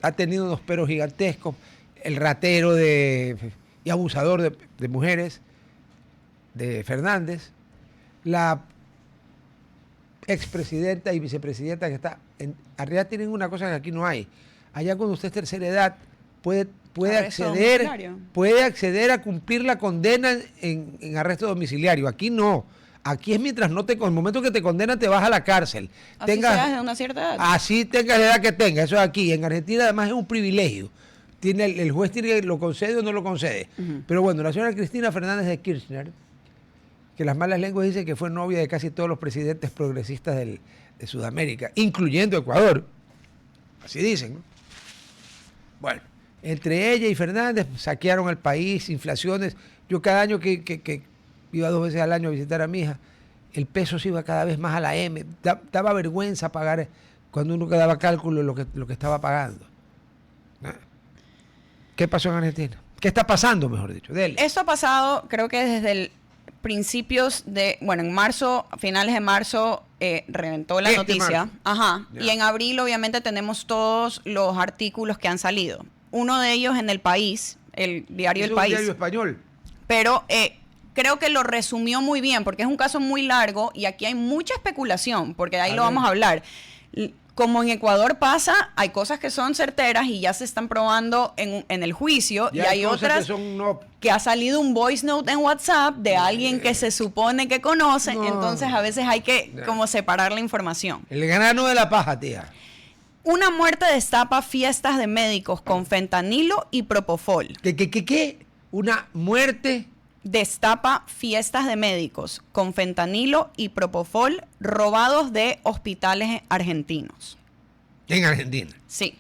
ha tenido unos peros gigantescos, el ratero y abusador de mujeres, de Fernández, la expresidenta y vicepresidenta que está... En realidad tienen una cosa que aquí no hay. Allá cuando usted es tercera edad puede acceder a cumplir la condena en arresto domiciliario. Aquí no. Aquí es mientras en el momento que te condenan te vas a la cárcel. Así seas de una cierta edad. Así tengas la edad que tengas. Eso es aquí. En Argentina además es un privilegio. El juez lo concede o no lo concede. Pero bueno, la señora Cristina Fernández de Kirchner, que las malas lenguas dicen que fue novia de casi todos los presidentes progresistas de Sudamérica, incluyendo Ecuador. Así dicen, ¿no? Bueno, entre ella y Fernández saquearon el país, inflaciones. Yo cada año que iba 2 veces al año a visitar a mi hija, el peso se iba cada vez más a la M. Daba vergüenza pagar cuando uno daba cálculo lo que estaba pagando. ¿Qué pasó en Argentina? ¿Qué está pasando, mejor dicho? Dele. Esto ha pasado, creo que desde el en marzo, a finales de marzo, reventó la noticia. Marzo. Ajá. Ya. Y en abril, obviamente, tenemos todos los artículos que han salido. Uno de ellos en El País, el diario El País. Es un diario español. Pero creo que lo resumió muy bien, porque es un caso muy largo y aquí hay mucha especulación, porque de ahí lo vamos a hablar. Como en Ecuador pasa, hay cosas que son certeras y ya se están probando en el juicio, y hay otras que ha salido un voice note en WhatsApp de alguien que se supone que conoce, entonces a veces hay que como separar la información. El grano de la paja, tía. Una muerte destapa fiestas de médicos con fentanilo y propofol. ¿Qué? Una muerte... Destapa fiestas de médicos con fentanilo y propofol robados de hospitales argentinos. En Argentina. Sí.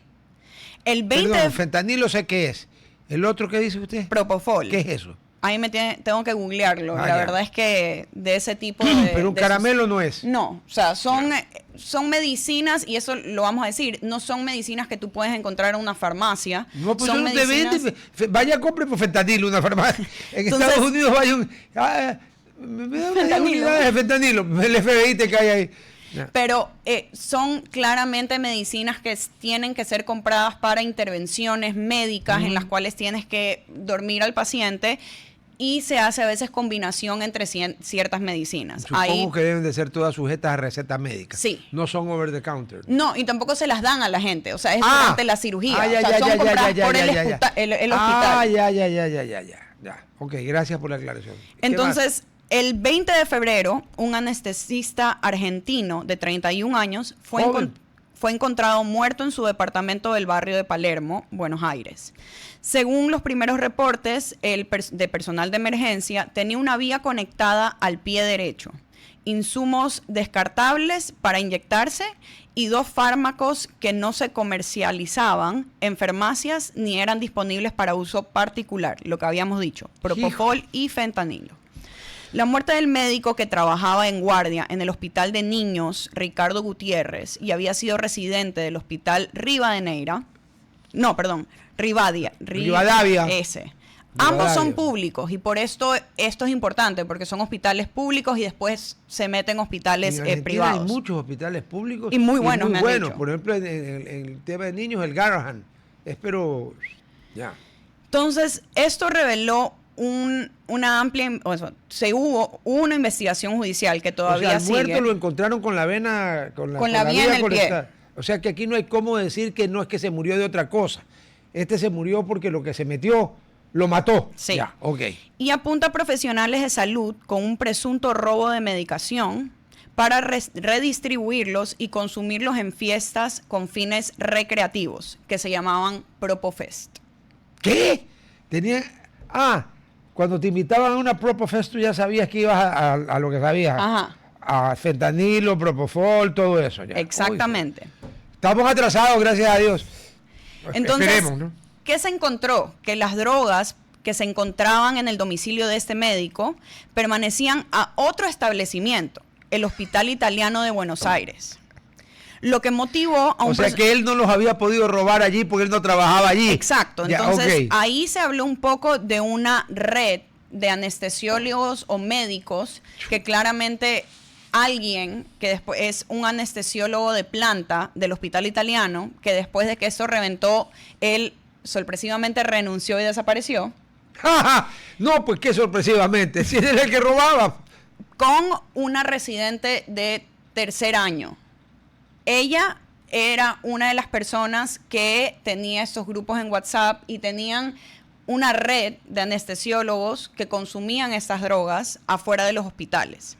El 20 Perdón, fentanilo sé qué es. ¿El otro qué dice usted? Propofol. ¿Qué es eso? ahí tengo que googlearlo. La verdad es que de ese tipo de... Pero un caramelo no es. No, o sea, son medicinas, y eso lo vamos a decir, no son medicinas que tú puedes encontrar en una farmacia. No, pues son no te vende. Vaya, compre por fentanilo una farmacia. En Estados Unidos vaya me da una unidad de fentanilo. El FBI te cae ahí. No. Pero son claramente medicinas que tienen que ser compradas para intervenciones médicas en las cuales tienes que dormir al paciente, y se hace a veces combinación entre ciertas medicinas. Supongo que deben de ser todas sujetas a recetas médicas. Sí. No son over the counter. No, y tampoco se las dan a la gente. O sea, es durante la cirugía. Son compradas por el hospital. Ya. Ok, gracias por la aclaración. Entonces, el 20 de febrero, un anestesista argentino de 31 años fue encontrado muerto en su departamento del barrio de Palermo, Buenos Aires. Según los primeros reportes de personal de emergencia, tenía una vía conectada al pie derecho, insumos descartables para inyectarse y 2 fármacos que no se comercializaban en farmacias ni eran disponibles para uso particular, lo que habíamos dicho, propofol y fentanilo. La muerte del médico que trabajaba en guardia en el Hospital de Niños Ricardo Gutiérrez y había sido residente del Hospital Rivadavia. Ambos son públicos, y por esto es importante, porque son hospitales públicos y después se meten hospitales privados. Hay muchos hospitales públicos y muy buenos, me han dicho. Por ejemplo, en el tema de niños, el Garrahan. Entonces, esto reveló una amplia... hubo una investigación judicial que todavía sigue. El muerto lo encontraron con la vena... Con la vía en el pie. O sea que aquí no hay cómo decir que no es que se murió de otra cosa. Se murió porque lo que se metió lo mató. Sí. Ya, ok. Y apunta a profesionales de salud con un presunto robo de medicación para redistribuirlos y consumirlos en fiestas con fines recreativos, que se llamaban Propofest. ¿Qué? Cuando te invitaban a una Propofest, tú ya sabías que ibas a lo que sabías. Ajá. A fentanilo, propofol, todo eso. Ya. Exactamente. Uy, estamos atrasados, gracias a Dios. Entonces, esperemos, ¿no? ¿Qué se encontró? Que las drogas que se encontraban en el domicilio de este médico permanecían a otro establecimiento, el Hospital Italiano de Buenos Aires. Lo que motivó a un... O sea que él no los había podido robar allí porque él no trabajaba allí. Exacto. Entonces, ahí se habló un poco de una red de anestesiólogos o médicos que claramente alguien que después es un anestesiólogo de planta del Hospital Italiano, que después de que esto reventó, él sorpresivamente renunció y desapareció. No, pues qué sorpresivamente, si él era el que robaba. Con una residente de tercer año. Ella era una de las personas que tenía estos grupos en WhatsApp y tenían una red de anestesiólogos que consumían estas drogas afuera de los hospitales.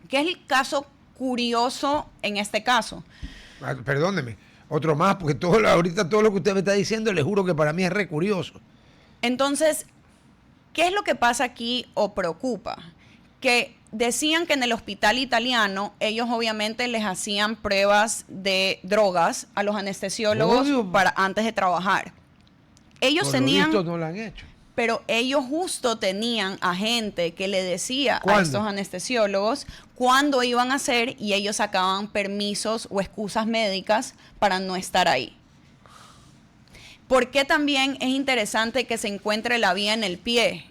¿Qué es el caso curioso en este caso? Perdóneme, otro más, porque ahorita todo lo que usted me está diciendo, le juro que para mí es re curioso. Entonces, ¿qué es lo que pasa aquí o preocupa? Que decían que en el Hospital Italiano ellos obviamente les hacían pruebas de drogas a los anestesiólogos antes de trabajar. Ellos tenían... no lo han hecho. Pero ellos justo tenían a gente que le decía a estos anestesiólogos cuándo iban a hacer, y ellos sacaban permisos o excusas médicas para no estar ahí. ¿Por qué también es interesante que se encuentre la vía en el pie?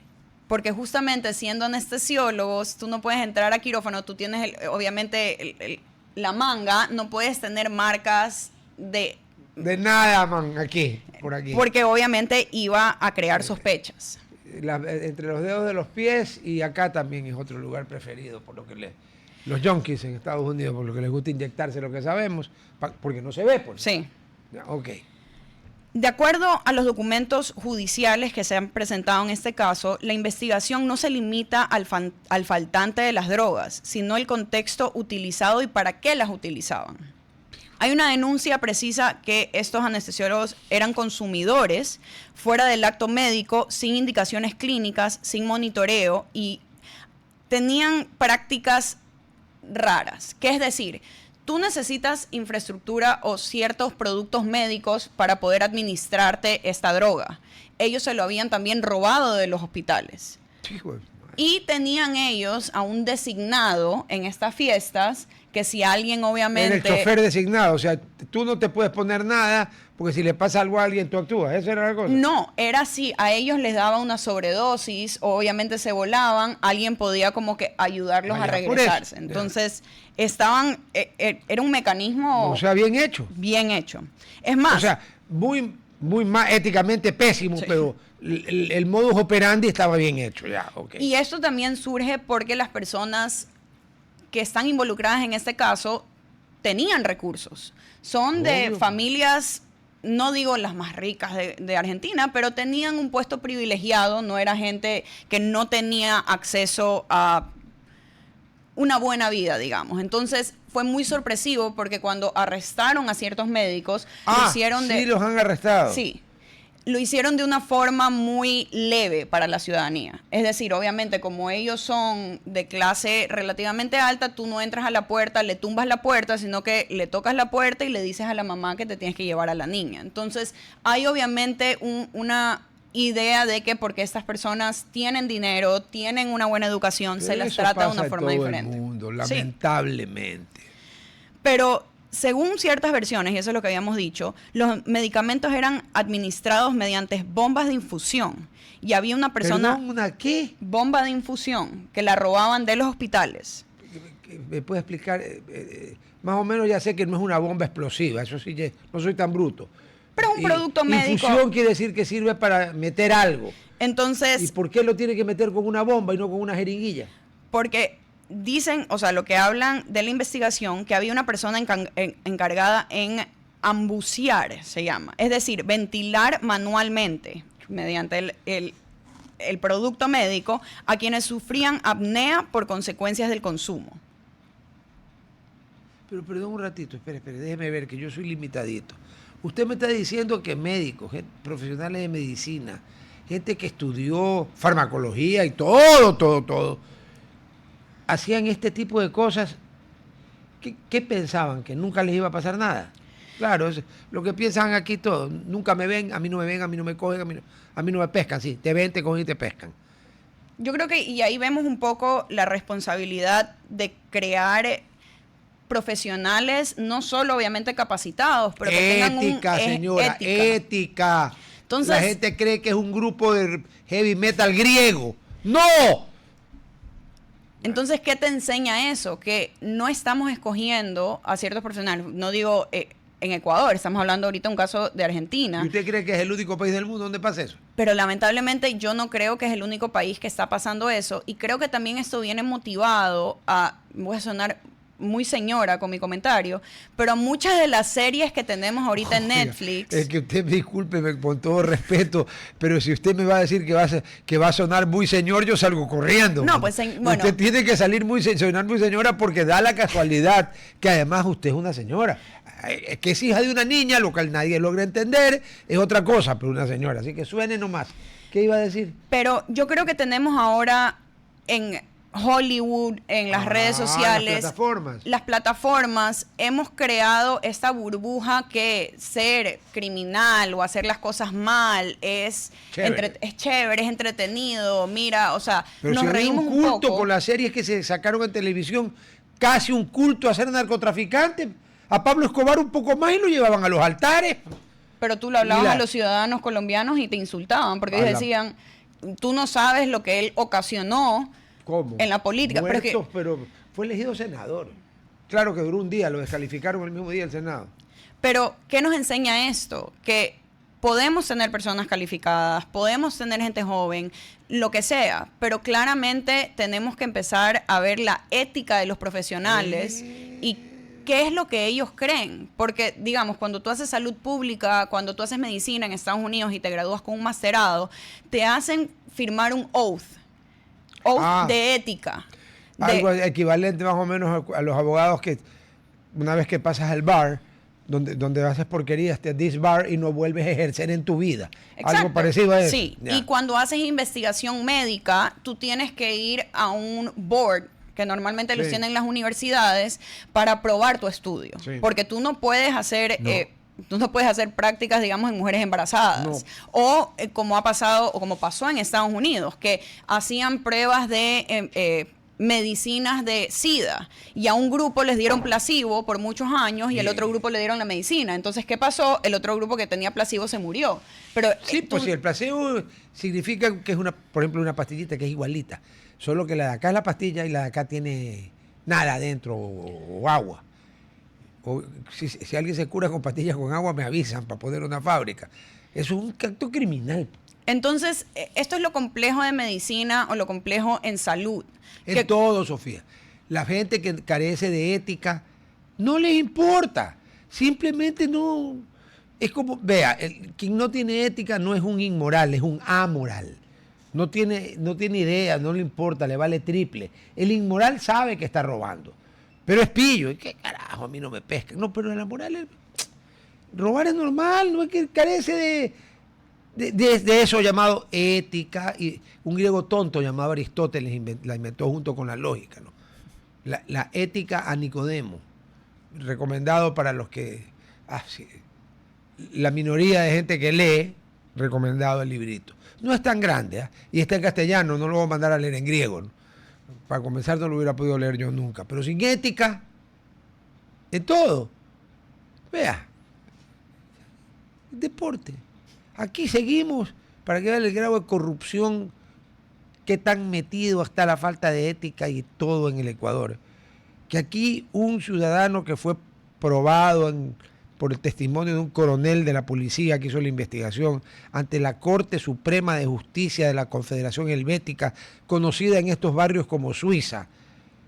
Porque justamente siendo anestesiólogos, tú no puedes entrar a quirófano, tú tienes obviamente la manga, no puedes tener marcas de nada, man, por aquí. Porque obviamente iba a crear sospechas. Entre los dedos de los pies, y acá también es otro lugar preferido, por lo que los junkies en Estados Unidos, por lo que les gusta inyectarse, lo que sabemos, porque no se ve, pues. Sí. Ok. De acuerdo a los documentos judiciales que se han presentado en este caso, la investigación no se limita al faltante de las drogas, sino el contexto utilizado y para qué las utilizaban. Hay una denuncia precisa que estos anestesiólogos eran consumidores fuera del acto médico, sin indicaciones clínicas, sin monitoreo, y tenían prácticas raras. ¿Qué es decir? Tú necesitas infraestructura o ciertos productos médicos para poder administrarte esta droga. Ellos se lo habían también robado de los hospitales. Y tenían ellos a un designado en estas fiestas que si alguien obviamente... Era el chofer designado, o sea, tú no te puedes poner nada porque si le pasa algo a alguien tú actúas, ¿esa era la cosa? No, era así, a ellos les daba una sobredosis, obviamente se volaban, alguien podía como que ayudarlos a regresarse. Entonces, estaban, era un mecanismo... O sea, bien hecho. Bien hecho. Es más... O sea, muy más éticamente pésimo, sí. Pero el modus operandi estaba bien hecho. Ya, okay. Y esto también surge porque las personas que están involucradas en este caso tenían recursos. Son de familias, no digo las más ricas de Argentina, pero tenían un puesto privilegiado, no era gente que no tenía acceso a una buena vida, digamos. Entonces fue muy sorpresivo porque cuando arrestaron a ciertos médicos, lo hicieron sí, los han arrestado. Sí. Lo hicieron de una forma muy leve para la ciudadanía. Es decir, obviamente, como ellos son de clase relativamente alta, tú no entras a la puerta, le tumbas la puerta, sino que le tocas la puerta y le dices a la mamá que te tienes que llevar a la niña. Entonces, hay obviamente una idea de que porque estas personas tienen dinero, tienen una buena educación, se las trata de una forma diferente. El mundo, lamentablemente. Sí. Pero según ciertas versiones, y eso es lo que habíamos dicho, los medicamentos eran administrados mediante bombas de infusión. Y había una persona... ¿Perdón, una qué? Bomba de infusión, que la robaban de los hospitales. ¿Me puede explicar? Más o menos ya sé que no es una bomba explosiva, eso sí, no soy tan bruto. Pero es un producto médico. Infusión quiere decir que sirve para meter algo. Entonces... ¿Y por qué lo tiene que meter con una bomba y no con una jeringuilla? Porque dicen, o sea, lo que hablan de la investigación, que había una persona encargada en ambucear, se llama. Es decir, ventilar manualmente, mediante el producto médico, a quienes sufrían apnea por consecuencias del consumo. Pero perdón un ratito, espere, déjeme ver que yo soy limitadito. Usted me está diciendo que médicos, profesionales de medicina, gente que estudió farmacología y todo, hacían este tipo de cosas. ¿Qué pensaban? ¿Que nunca les iba a pasar nada? Claro, es lo que piensan aquí todos. Nunca me ven, a mí no me ven, a mí no me cogen, a mí no me pescan. Sí, te ven, te cogen y te pescan. Yo creo que, y ahí vemos un poco la responsabilidad de crear profesionales, no solo obviamente capacitados, pero que tengan ética, señora, ética. Entonces, la gente cree que es un grupo de heavy metal griego. ¡No! Entonces, ¿qué te enseña eso? Que no estamos escogiendo a ciertos profesionales. No digo en Ecuador, estamos hablando ahorita de un caso de Argentina. ¿Y usted cree que es el único país del mundo donde pasa eso? Pero lamentablemente yo no creo que es el único país que está pasando eso. Y creo que también esto viene motivado voy a sonar muy señora con mi comentario, pero muchas de las series que tenemos ahorita en Netflix... Es que usted, discúlpeme con todo respeto, pero si usted me va a decir que va a sonar muy señor, yo salgo corriendo. No, pues bueno... Usted tiene que sonar muy señora porque da la casualidad que además usted es una señora. Es que es hija de una niña, lo que nadie logra entender, es otra cosa, pero una señora. Así que suene nomás. ¿Qué iba a decir? Pero yo creo que tenemos ahora en Hollywood, en las redes sociales, las plataformas, hemos creado esta burbuja que ser criminal o hacer las cosas mal es chévere, es entretenido, mira, o sea, pero nos reímos un poco. Un culto con las series que se sacaron en televisión, casi un culto a ser narcotraficante. A Pablo Escobar un poco más y lo llevaban a los altares. Pero tú lo hablabas a los ciudadanos colombianos y te insultaban, porque ellos decían, tú no sabes lo que él ocasionó. ¿Cómo? En la política. Muertos, pero fue elegido senador. Claro que duró un día, lo descalificaron el mismo día del Senado. Pero, ¿qué nos enseña esto? Que podemos tener personas calificadas, podemos tener gente joven, lo que sea, pero claramente tenemos que empezar a ver la ética de los profesionales y qué es lo que ellos creen. Porque, digamos, cuando tú haces salud pública, cuando tú haces medicina en Estados Unidos y te gradúas con un masterado, te hacen firmar un oath de ética. Algo equivalente más o menos a los abogados que una vez que pasas al bar, donde haces porquerías, te dis bar y no vuelves a ejercer en tu vida. Exacto. Algo parecido a eso. Sí, y cuando haces investigación médica, tú tienes que ir a un board, que normalmente los tienen las universidades, para probar tu estudio. Sí. Porque tú no puedes hacer... tú no puedes hacer prácticas, digamos, en mujeres embarazadas. No. O como ha pasado, o como pasó en Estados Unidos, que hacían pruebas de medicinas de SIDA y a un grupo les dieron placebo por muchos años y al otro grupo le dieron la medicina. Entonces, ¿qué pasó? El otro grupo que tenía placebo se murió. Pero sí, pues si el placebo significa que es por ejemplo, una pastillita que es igualita, solo que la de acá es la pastilla y la de acá tiene nada adentro o agua. O si alguien se cura con pastillas con agua, me avisan para poner una fábrica. Eso es un acto criminal. Entonces, esto es lo complejo de medicina o lo complejo en salud. En todo, Sofía. La gente que carece de ética no les importa. Simplemente no. Es como, vea, quien no tiene ética no es un inmoral, es un amoral. No tiene idea, no le importa, le vale triple. El inmoral sabe que está robando, pero es pillo. ¿Y qué carajo? A mí no me pesca. No, pero la moral robar es normal, no es que carece de eso llamado ética. Y un griego tonto llamado Aristóteles la inventó junto con la lógica, ¿no? La ética a Nicodemo, recomendado para los que... sí, la minoría de gente que lee, recomendado el librito. No es tan grande, y está en castellano, no lo voy a mandar a leer en griego, ¿no? Para comenzar no lo hubiera podido leer yo nunca, pero sin ética, en todo. Vea, deporte. Aquí seguimos para que vean el grado de corrupción que tan metido está la falta de ética y todo en el Ecuador. Que aquí un ciudadano que fue probado por el testimonio de un coronel de la policía que hizo la investigación ante la Corte Suprema de Justicia de la Confederación Helvética, conocida en estos barrios como Suiza,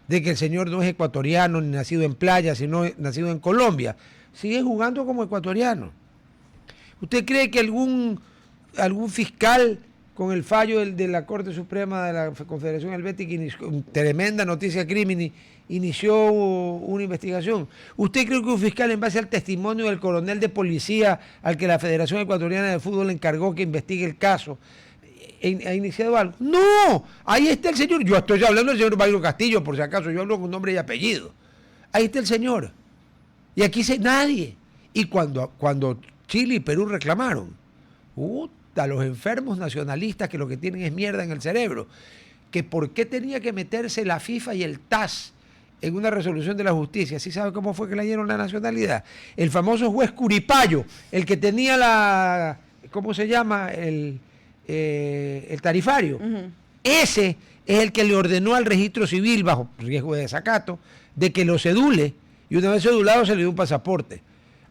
de que el señor no es ecuatoriano ni nacido en playa, sino nacido en Colombia, sigue jugando como ecuatoriano. ¿Usted cree que algún fiscal con el fallo de la Corte Suprema de la Confederación Helvética, tremenda noticia crimen, inició una investigación? ¿Usted cree que un fiscal, en base al testimonio del coronel de policía al que la Federación Ecuatoriana de Fútbol le encargó que investigue el caso, ha iniciado algo? ¡No! Ahí está el señor. Yo estoy hablando del señor Bayro Castillo, por si acaso, yo hablo con nombre y apellido. Ahí está el señor. Y aquí nadie. Y cuando Chile y Perú reclamaron, a los enfermos nacionalistas que lo que tienen es mierda en el cerebro, que por qué tenía que meterse la FIFA y el TAS en una resolución de la justicia. ¿Sí sabe cómo fue que le dieron la nacionalidad? El famoso juez Curipayo, el que tenía ¿cómo se llama? El tarifario. Uh-huh. Ese es el que le ordenó al registro civil, bajo riesgo de desacato, de que lo cedule, y una vez cedulado se le dio un pasaporte.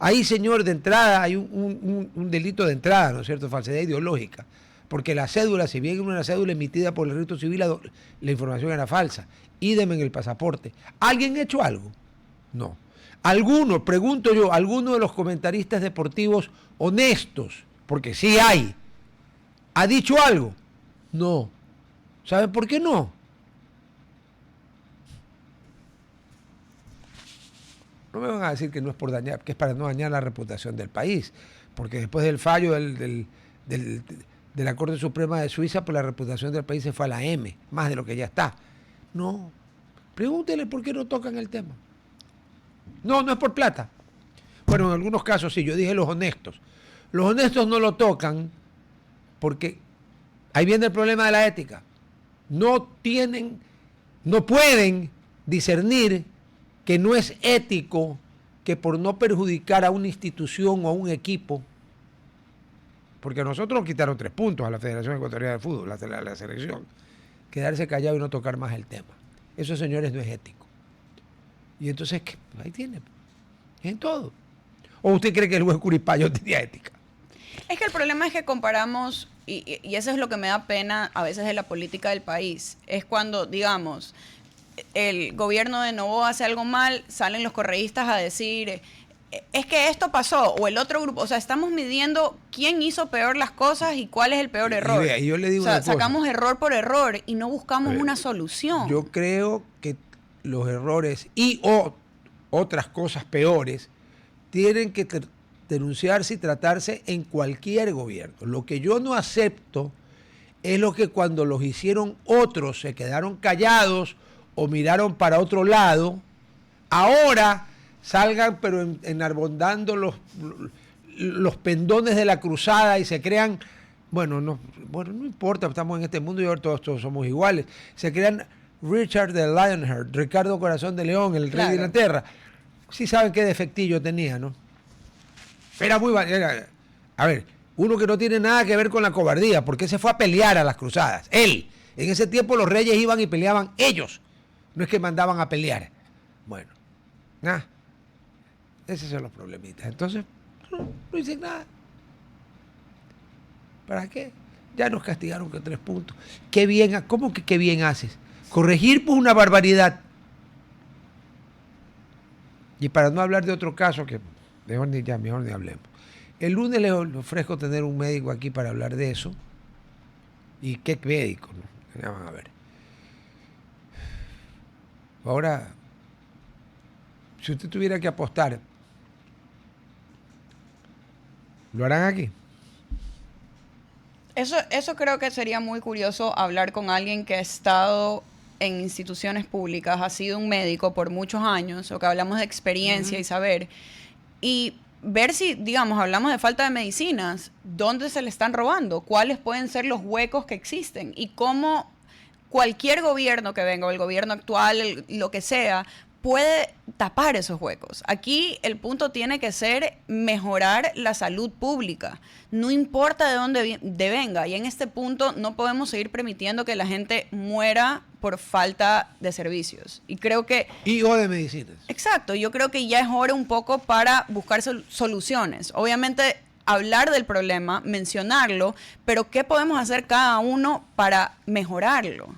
Ahí, señor, de entrada hay un delito de entrada, ¿no es cierto? Falsedad ideológica. Porque la cédula, si bien era una cédula emitida por el registro civil, la información era falsa. Ídem en el pasaporte. ¿Alguien ha hecho algo? No. ¿Alguno, pregunto yo, alguno de los comentaristas deportivos honestos, porque sí hay, ha dicho algo? No. ¿Saben por qué no? No me van a decir que no es por dañar, que es para no dañar la reputación del país, porque después del fallo de la Corte Suprema de Suiza, pues la reputación del país se fue a la M, más de lo que ya está. No, pregúntele por qué no tocan el tema. No es por plata. Bueno, en algunos casos sí, yo dije los honestos. Los honestos no lo tocan porque ahí viene el problema de la ética. No pueden discernir que no es ético que por no perjudicar a una institución o a un equipo, porque a nosotros nos quitaron 3 puntos a la Federación Ecuatoriana de Fútbol, la selección, quedarse callado y no tocar más el tema. Eso, señores, no es ético. Y entonces, ahí tiene, es en todo. ¿O usted cree que el juez Curipayo tenía ética? Es que el problema es que comparamos, y eso es lo que me da pena a veces de la política del país, es cuando, digamos, el gobierno de Noboa hace algo mal, salen los correístas a decir, es que esto pasó, o el otro grupo, o sea, estamos midiendo quién hizo peor las cosas y cuál es el peor error. Y yo le digo, o sea, sacamos error por error y no buscamos una solución. Yo creo que los errores y otras cosas peores tienen que denunciarse y tratarse en cualquier gobierno. Lo que yo no acepto es lo que cuando los hicieron otros se quedaron callados o miraron para otro lado, ahora salgan pero enarbondando los pendones de la cruzada y se crean, no importa, estamos en este mundo y ahora todos somos iguales. Se crean Richard de Lionheart, Ricardo Corazón de León, el rey de Inglaterra. Sí saben qué defectillo tenía, ¿no? Era a ver, uno que no tiene nada que ver con la cobardía, porque se fue a pelear a las cruzadas. Él. En ese tiempo los reyes iban y peleaban ellos. No es que mandaban a pelear. Bueno, nada. Esos son los problemitas. Entonces, no dicen nada. ¿Para qué? Ya nos castigaron con 3 puntos. Qué bien, ¿cómo que qué bien haces? Corregir, pues, una barbaridad. Y para no hablar de otro caso, que mejor ni hablemos. El lunes le ofrezco tener un médico aquí para hablar de eso. ¿Y qué médico? ¿No? Ya van a ver. Ahora, si usted tuviera que apostar, ¿lo harán aquí? Eso creo que sería muy curioso hablar con alguien que ha estado en instituciones públicas, ha sido un médico por muchos años, o que hablamos de experiencia y saber, y ver si, digamos, hablamos de falta de medicinas, ¿dónde se le están robando? ¿Cuáles pueden ser los huecos que existen? Y cómo cualquier gobierno que venga, o el gobierno actual, lo que sea, puede tapar esos huecos. Aquí el punto tiene que ser mejorar la salud pública. No importa de dónde venga. Y en este punto no podemos seguir permitiendo que la gente muera por falta de servicios. Y creo que... o de medicinas. Exacto. Yo creo que ya es hora un poco para buscar soluciones. Obviamente, hablar del problema, mencionarlo, pero ¿qué podemos hacer cada uno para mejorarlo?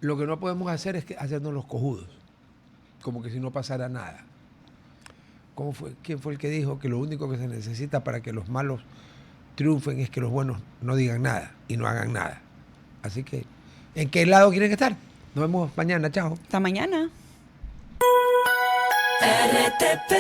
Lo que no podemos hacer es hacernos los cojudos, como que si no pasara nada. ¿Quién fue el que dijo que lo único que se necesita para que los malos triunfen es que los buenos no digan nada y no hagan nada? Así que, ¿en qué lado quieren estar? Nos vemos mañana, chao. Hasta mañana. RTP